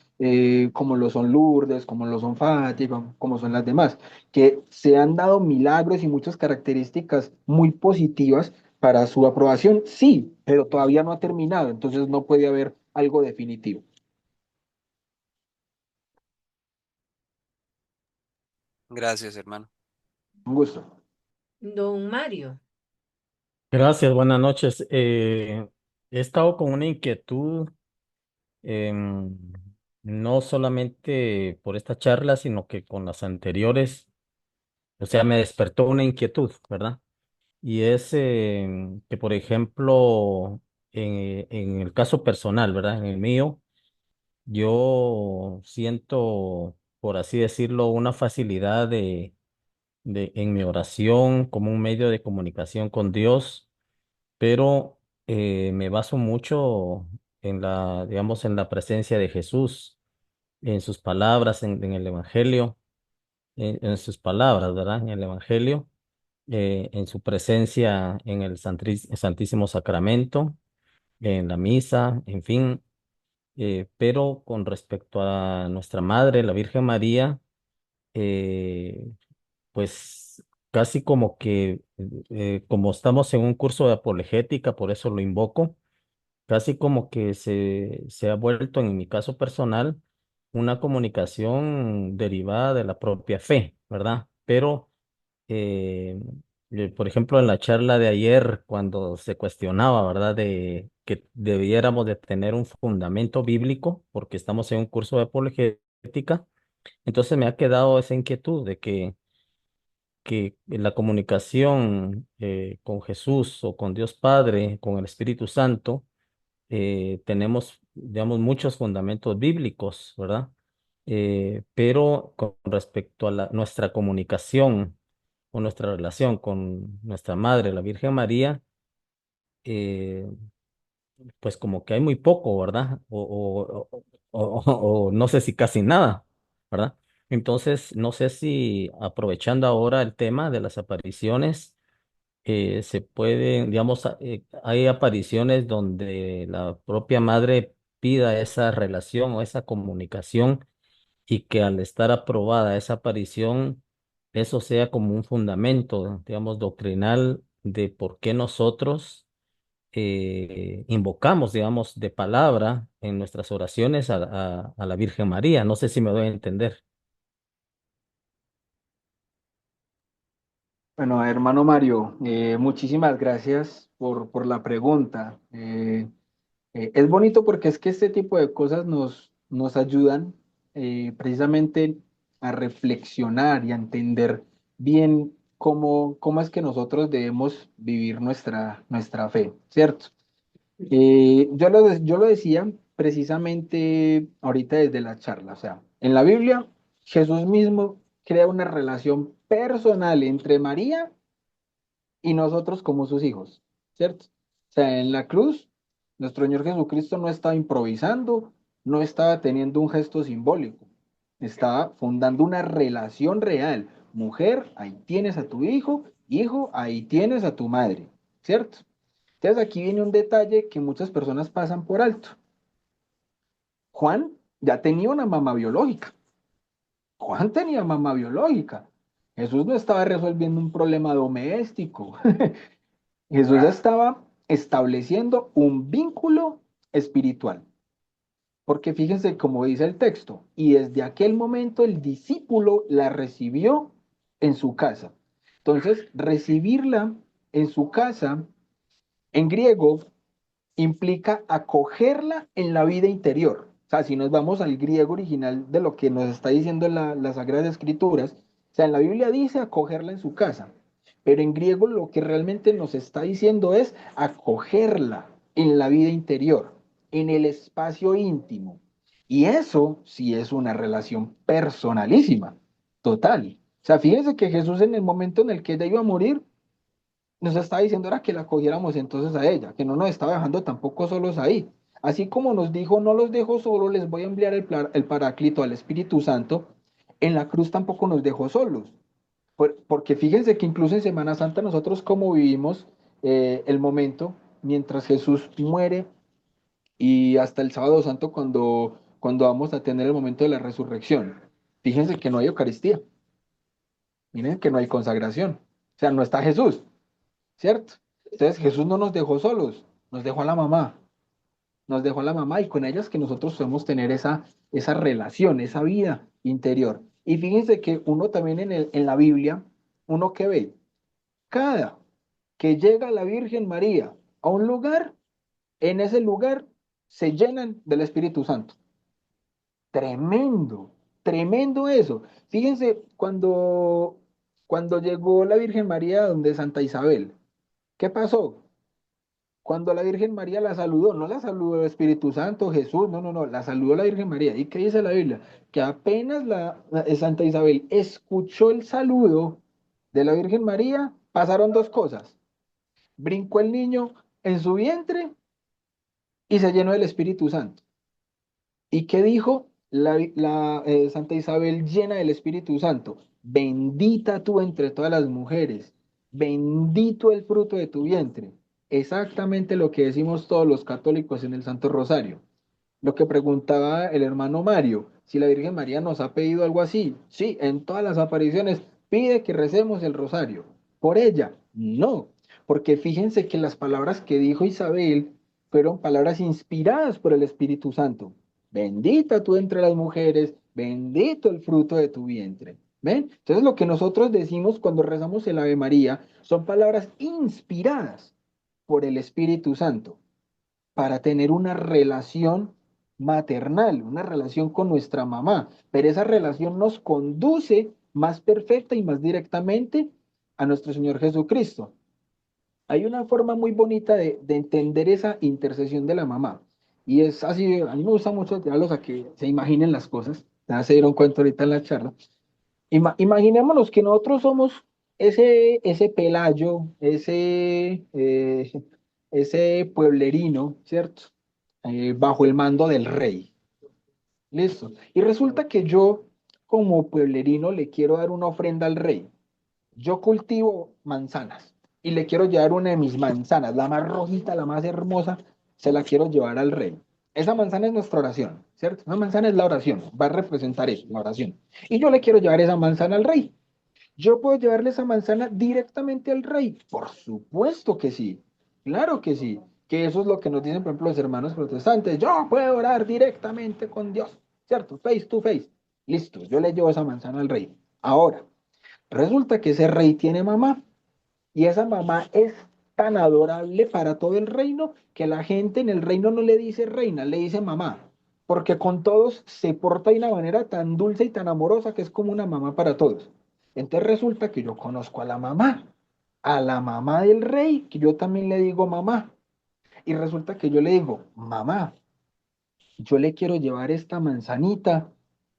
como lo son Lourdes, como lo son Fátima, como son las demás, que se han dado milagros y muchas características muy positivas para su aprobación, sí, pero todavía no ha terminado, entonces no puede haber algo definitivo. Gracias, hermano. Un gusto. Don Mario. Gracias, buenas noches. He estado con una inquietud, em, no solamente por esta charla, sino que con las anteriores, o sea, me despertó una inquietud, ¿verdad? Y es que, por ejemplo, en el caso personal, ¿verdad? En el mío, yo siento, por así decirlo, una facilidad en mi oración como un medio de comunicación con Dios, pero me baso mucho digamos, en la presencia de Jesús, en sus palabras, en el Evangelio, en sus palabras, ¿verdad? En el Evangelio, en su presencia en el Santísimo Sacramento, en la misa, en fin. Pero con respecto a nuestra Madre, la Virgen María, eh, pues casi como que, como estamos en un curso de apologética, por eso lo invoco, casi como que se ha vuelto, en mi caso personal, una comunicación derivada de la propia fe, ¿verdad? Pero, eh, por ejemplo, en la charla de ayer, cuando se cuestionaba, ¿verdad?, de que debiéramos de tener un fundamento bíblico, porque estamos en un curso de apologética, entonces me ha quedado esa inquietud de que la comunicación con Jesús o con Dios Padre, con el Espíritu Santo, tenemos, digamos, muchos fundamentos bíblicos, ¿verdad? Pero con respecto a nuestra comunicación o nuestra relación con nuestra Madre, la Virgen María, eh, pues como que hay muy poco, ¿verdad? O no sé si casi nada, ¿verdad? Entonces, no sé si aprovechando ahora el tema de las apariciones, se puede, digamos, hay apariciones donde la propia madre pida esa relación o esa comunicación y que al estar aprobada esa aparición, eso sea como un fundamento, digamos, doctrinal de por qué nosotros invocamos, digamos, de palabra en nuestras oraciones a la Virgen María. No sé si me doy a entender. Bueno, hermano Mario, muchísimas gracias por la pregunta. Es bonito porque es que este tipo de cosas nos ayudan precisamente a reflexionar y a entender bien cómo es que nosotros debemos vivir nuestra fe, ¿cierto? Yo lo decía precisamente ahorita desde la charla, o sea, en la Biblia Jesús mismo crea una relación personal entre María y nosotros como sus hijos, ¿cierto? O sea, en la cruz, nuestro Señor Jesucristo no estaba improvisando, no estaba teniendo un gesto simbólico, estaba fundando una relación real. Mujer, ahí tienes a tu hijo, hijo, ahí tienes a tu madre, ¿cierto? Entonces aquí viene un detalle que muchas personas pasan por alto. Juan ya tenía una mamá biológica. Juan tenía mamá biológica. Jesús no estaba resolviendo un problema doméstico. Jesús estaba estableciendo un vínculo espiritual, porque fíjense cómo dice el texto, y desde aquel momento el discípulo la recibió en su casa. Entonces, recibirla en su casa, en griego, implica acogerla en la vida interior. O sea, si nos vamos al griego original de lo que nos está diciendo las Sagradas Escrituras, o sea, en la Biblia dice acogerla en su casa, pero en griego lo que realmente nos está diciendo es acogerla en la vida interior, en el espacio íntimo. Y eso sí es una relación personalísima, total. O sea, fíjense que Jesús en el momento en el que ella iba a morir, nos estaba diciendo era que la cogiéramos entonces a ella, que no nos estaba dejando tampoco solos ahí. Así como nos dijo, no los dejo solos, les voy a enviar el Paráclito, al Espíritu Santo, en la cruz tampoco nos dejó solos. Porque fíjense que incluso en Semana Santa nosotros como vivimos el momento mientras Jesús muere y hasta el sábado santo cuando vamos a tener el momento de la resurrección. Fíjense que no hay Eucaristía, miren que no hay consagración, o sea, no está Jesús, ¿cierto? Entonces Jesús no nos dejó solos, nos dejó a la mamá, nos dejó a la mamá y con ellas que nosotros podemos tener esa relación, esa vida interior. Y fíjense que uno también en la Biblia, uno que ve, cada que llega la Virgen María a un lugar, en ese lugar se llenan del Espíritu Santo. Tremendo, tremendo eso. Fíjense, cuando llegó la Virgen María donde Santa Isabel, ¿qué pasó? Cuando la Virgen María la saludó, no la saludó el Espíritu Santo, Jesús, no, no, no, la saludó la Virgen María. ¿Y qué dice la Biblia? Que apenas Santa Isabel escuchó el saludo de la Virgen María, pasaron dos cosas. Brincó el niño en su vientre y se llenó del Espíritu Santo. ¿Y qué dijo Santa Isabel llena del Espíritu Santo? Bendita tú entre todas las mujeres, bendito el fruto de tu vientre. Exactamente lo que decimos todos los católicos en el Santo Rosario. Lo que preguntaba el hermano Mario, si la Virgen María nos ha pedido algo así. Sí, en todas las apariciones pide que recemos el rosario. Por ella, no, porque fíjense que las palabras que dijo Isabel fueron palabras inspiradas por el Espíritu Santo. Bendita tú entre las mujeres, bendito el fruto de tu vientre. ¿Ven? Entonces lo que nosotros decimos cuando rezamos el Ave María son palabras inspiradas por el Espíritu Santo para tener una relación maternal, una relación con nuestra mamá, pero esa relación nos conduce más perfecta y más directamente a nuestro Señor Jesucristo. Hay una forma muy bonita de entender esa intercesión de la mamá, y es así, a mí me gusta mucho tirarlos a que se imaginen las cosas, ya se dieron cuenta ahorita en la charla. Imaginémonos que nosotros somos ese Pelayo, ese pueblerino, ¿cierto? Bajo el mando del rey. Listo. Y resulta que yo, como pueblerino, le quiero dar una ofrenda al rey. Yo cultivo manzanas y le quiero llevar una de mis manzanas, la más rojita, la más hermosa, se la quiero llevar al rey. Esa manzana es nuestra oración, ¿cierto? Una manzana es la oración, va a representar eso, la oración. Y yo le quiero llevar esa manzana al rey. ¿Yo puedo llevarle esa manzana directamente al rey? Por supuesto que sí, claro que sí, que eso es lo que nos dicen, por ejemplo, los hermanos protestantes. Yo puedo orar directamente con Dios, ¿cierto? Face to face. Listo, yo le llevo esa manzana al rey. Ahora, resulta que ese rey tiene mamá y esa mamá es tan adorable para todo el reino que la gente en el reino no le dice reina, le dice mamá, porque con todos se porta de una manera tan dulce y tan amorosa que es como una mamá para todos. Entonces resulta que yo conozco a la mamá del rey, que yo también le digo mamá, y resulta que yo le digo, mamá, yo le quiero llevar esta manzanita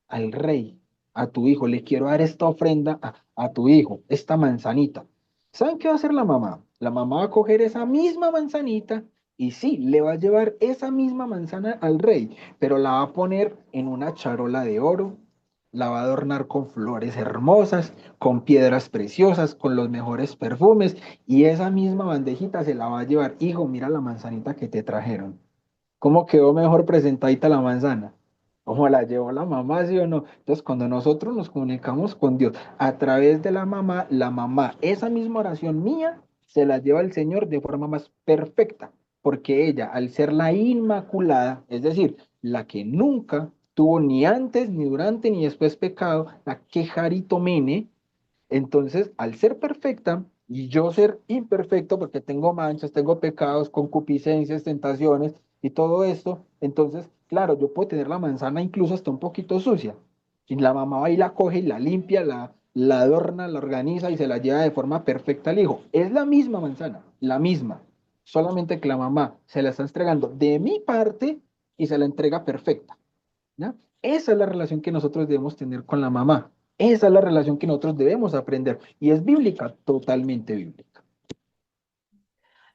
al rey, a tu hijo, le quiero dar esta ofrenda a tu hijo, esta manzanita. ¿Saben qué va a hacer la mamá? La mamá va a coger esa misma manzanita y sí, le va a llevar esa misma manzana al rey, pero la va a poner en una charola de oro, la va a adornar con flores hermosas, con piedras preciosas, con los mejores perfumes, y esa misma bandejita se la va a llevar. Hijo, mira la manzanita que te trajeron. ¿Cómo quedó mejor presentadita la manzana? ¿Cómo la llevó la mamá, sí o no? Entonces, cuando nosotros nos comunicamos con Dios a través de la mamá, esa misma oración mía, se la lleva el Señor de forma más perfecta, porque ella, al ser la Inmaculada, es decir, la que nunca tuvo ni antes, ni durante, ni después pecado, la quejarito mene, entonces, al ser perfecta y yo ser imperfecto, porque tengo manchas, tengo pecados, concupiscencias, tentaciones y todo esto, entonces, claro, yo puedo tener la manzana incluso hasta un poquito sucia. Y la mamá va y la coge y la limpia, la adorna, la organiza y se la lleva de forma perfecta al hijo. Es la misma manzana, la misma, solamente que la mamá se la está entregando de mi parte y se la entrega perfecta, ¿ya? Esa es la relación que nosotros debemos tener con la mamá. Esa es la relación que nosotros debemos aprender. Y es bíblica, totalmente bíblica.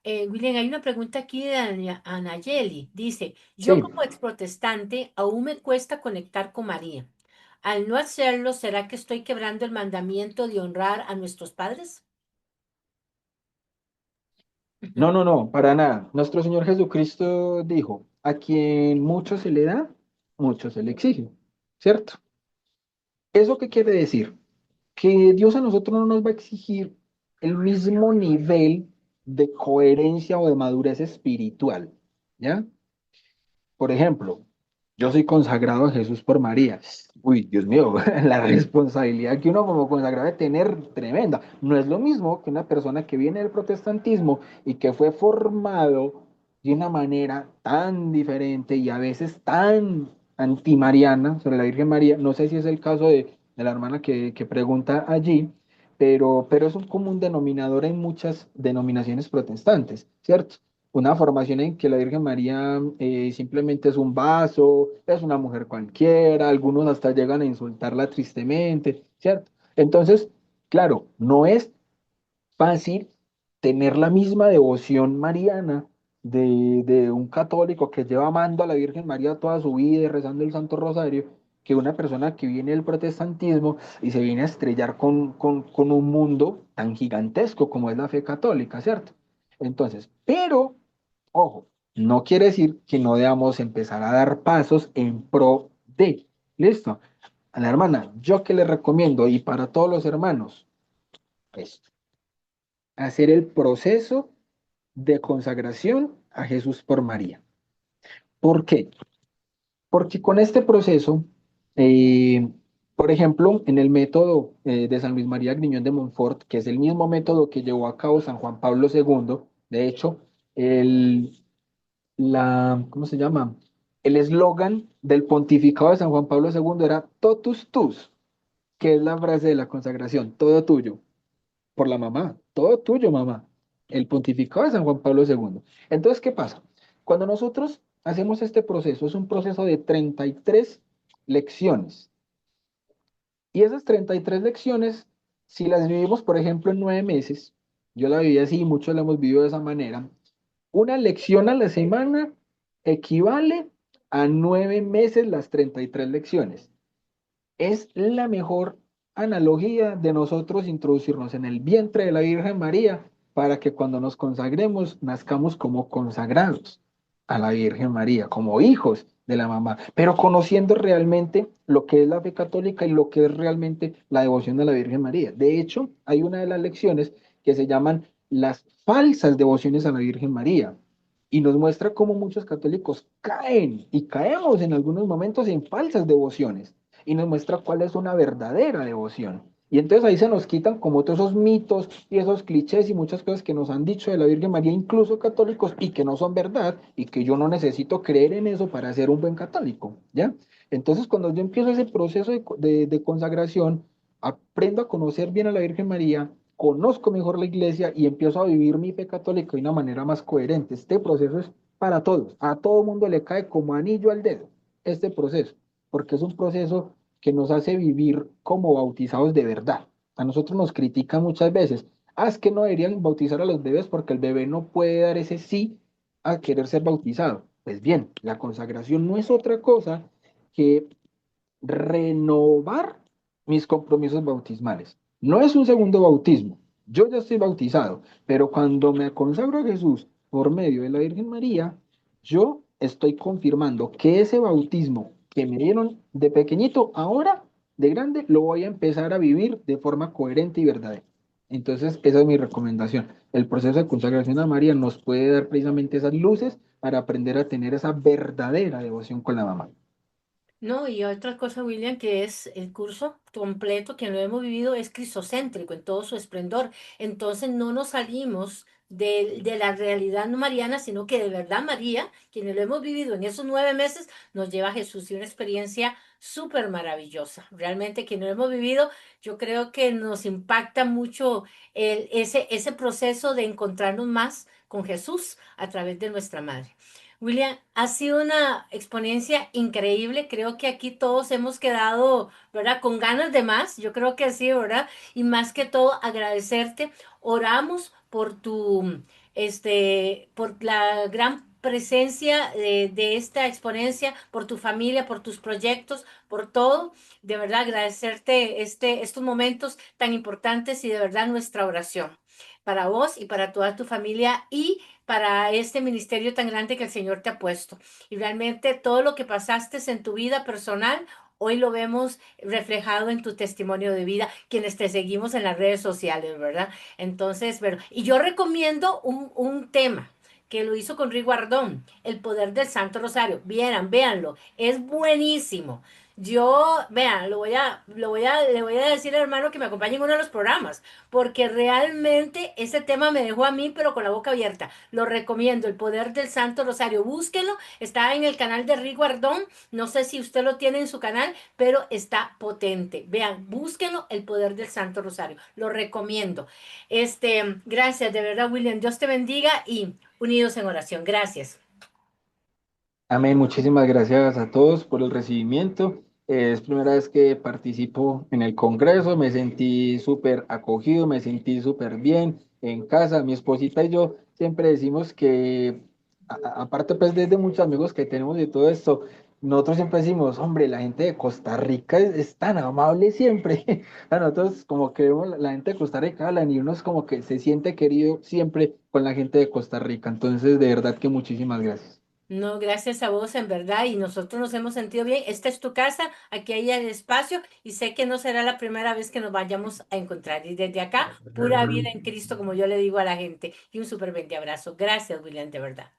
William, hay una pregunta aquí de Anayeli. Dice, yo Sí. como ex protestante aún me cuesta conectar con María. Al no hacerlo, ¿será que estoy quebrando el mandamiento de honrar a nuestros padres? No, no, no, para nada. Nuestro Señor Jesucristo dijo, a quien mucho se le da, mucho se le exige, ¿cierto? ¿Eso qué quiere decir? Que Dios a nosotros no nos va a exigir el mismo nivel de coherencia o de madurez espiritual, ¿ya? Por ejemplo, yo soy consagrado a Jesús por María. Uy, Dios mío, la responsabilidad que uno como consagrado debe tener tremenda. No es lo mismo que una persona que viene del protestantismo y que fue formado de una manera tan diferente y a veces tan antimariana sobre la Virgen María. No sé si es el caso de la hermana que pregunta allí, pero es un común denominador en muchas denominaciones protestantes, ¿cierto? Una formación en que la Virgen María simplemente es un vaso, es una mujer cualquiera, algunos hasta llegan a insultarla tristemente, ¿cierto? Entonces, claro, no es fácil tener la misma devoción mariana de un católico que lleva amando a la Virgen María toda su vida y rezando el Santo Rosario, que una persona que viene del protestantismo y se viene a estrellar con un mundo tan gigantesco como es la fe católica, ¿cierto? Entonces, pero, ojo, no quiere decir que no debamos empezar a dar pasos en pro de, ¿listo? A la hermana, yo que le recomiendo y para todos los hermanos, esto hacer el proceso de consagración a Jesús por María. ¿Por qué? Porque con este proceso, eh, por ejemplo, en el método de San Luis María Griñón de Montfort, que es el mismo método que llevó a cabo San Juan Pablo II, de hecho, ¿cómo se llama? El eslogan del pontificado de San Juan Pablo II era Totus tus, que es la frase de la consagración, todo tuyo por la mamá, todo tuyo, mamá. El pontificado de San Juan Pablo II. Entonces, ¿qué pasa? Cuando nosotros hacemos este proceso, es un proceso de 33 lecciones. Y esas 33 lecciones, si las vivimos, por ejemplo, en 9 meses, yo la viví así y muchos la hemos vivido de esa manera, una lección a la semana equivale a 9 meses las 33 lecciones. Es la mejor analogía de nosotros introducirnos en el vientre de la Virgen María para que cuando nos consagremos nazcamos como consagrados a la Virgen María, como hijos de la mamá, pero conociendo realmente lo que es la fe católica y lo que es realmente la devoción a la Virgen María. De hecho, hay una de las lecciones que se llaman las falsas devociones a la Virgen María. Y nos muestra cómo muchos católicos caen y caemos en algunos momentos en falsas devociones y nos muestra cuál es una verdadera devoción. Y entonces ahí se nos quitan como todos esos mitos y esos clichés y muchas cosas que nos han dicho de la Virgen María, incluso católicos, y que no son verdad, y que yo no necesito creer en eso para ser un buen católico, ¿ya? Entonces cuando yo empiezo ese proceso de consagración, aprendo a conocer bien a la Virgen María, conozco mejor la iglesia y empiezo a vivir mi fe católica de una manera más coherente. Este proceso es para todos, a todo mundo le cae como anillo al dedo este proceso porque es un proceso que nos hace vivir como bautizados de verdad. A nosotros nos critican muchas veces, es que no deberían bautizar a los bebés porque el bebé no puede dar ese sí a querer ser bautizado. Pues bien, la consagración no es otra cosa que renovar mis compromisos bautismales. No es un segundo bautismo. Yo ya estoy bautizado, pero cuando me consagro a Jesús por medio de la Virgen María, yo estoy confirmando que ese bautismo que me dieron de pequeñito, ahora de grande, lo voy a empezar a vivir de forma coherente y verdadera. Entonces, esa es mi recomendación. El proceso de consagración a María nos puede dar precisamente esas luces para aprender a tener esa verdadera devoción con la mamá. No, y otra cosa, William, que es el curso completo que lo hemos vivido, es cristocéntrico en todo su esplendor. Entonces no nos salimos de la realidad no mariana, sino que de verdad María, quienes lo hemos vivido en esos 9 meses, nos lleva a Jesús y una experiencia súper maravillosa. Realmente quienes lo hemos vivido, yo creo que nos impacta mucho ese proceso de encontrarnos más con Jesús a través de nuestra madre. William, ha sido una exponencia increíble. Creo que aquí todos hemos quedado, ¿verdad? Con ganas de más. Yo creo que sí, ¿verdad? Y más que todo, agradecerte. Oramos por por la gran presencia de esta exponencia, por tu familia, por tus proyectos, por todo. De verdad, agradecerte estos momentos tan importantes y de verdad nuestra oración para vos y para toda tu familia y para este ministerio tan grande que el Señor te ha puesto. Y realmente todo lo que pasaste en tu vida personal, hoy lo vemos reflejado en tu testimonio de vida, quienes te seguimos en las redes sociales, ¿verdad? Entonces, pero, y yo recomiendo un tema que lo hizo con Rigo Ardón, El Poder del Santo Rosario. Vieran, véanlo, es buenísimo. Yo, vean, le voy a decir al hermano que me acompañe en uno de los programas, porque realmente ese tema me dejó a mí, pero con la boca abierta. Lo recomiendo, El Poder del Santo Rosario. Búsquelo, está en el canal de Rigo Ardón. No sé si usted lo tiene en su canal, pero está potente. Vean, búsquenlo, El Poder del Santo Rosario. Lo recomiendo. Gracias, de verdad, William. Dios te bendiga y unidos en oración. Gracias. Amén, muchísimas gracias a todos por el recibimiento. Es primera vez que participo en el Congreso, me sentí súper acogido, me sentí súper bien en casa. Mi esposita y yo siempre decimos que, aparte pues desde muchos amigos que tenemos y todo esto, nosotros siempre decimos, hombre, la gente de Costa Rica es tan amable siempre. A nosotros como que vemos la gente de Costa Rica, hablan y uno es como que se siente querido siempre con la gente de Costa Rica. Entonces, de verdad que muchísimas gracias. No, gracias a vos, en verdad, y nosotros nos hemos sentido bien. Esta es tu casa, aquí hay el espacio, y sé que no será la primera vez que nos vayamos a encontrar. Y desde acá, pura vida en Cristo, como yo le digo a la gente. Y un súper abrazo. Gracias, William, de verdad.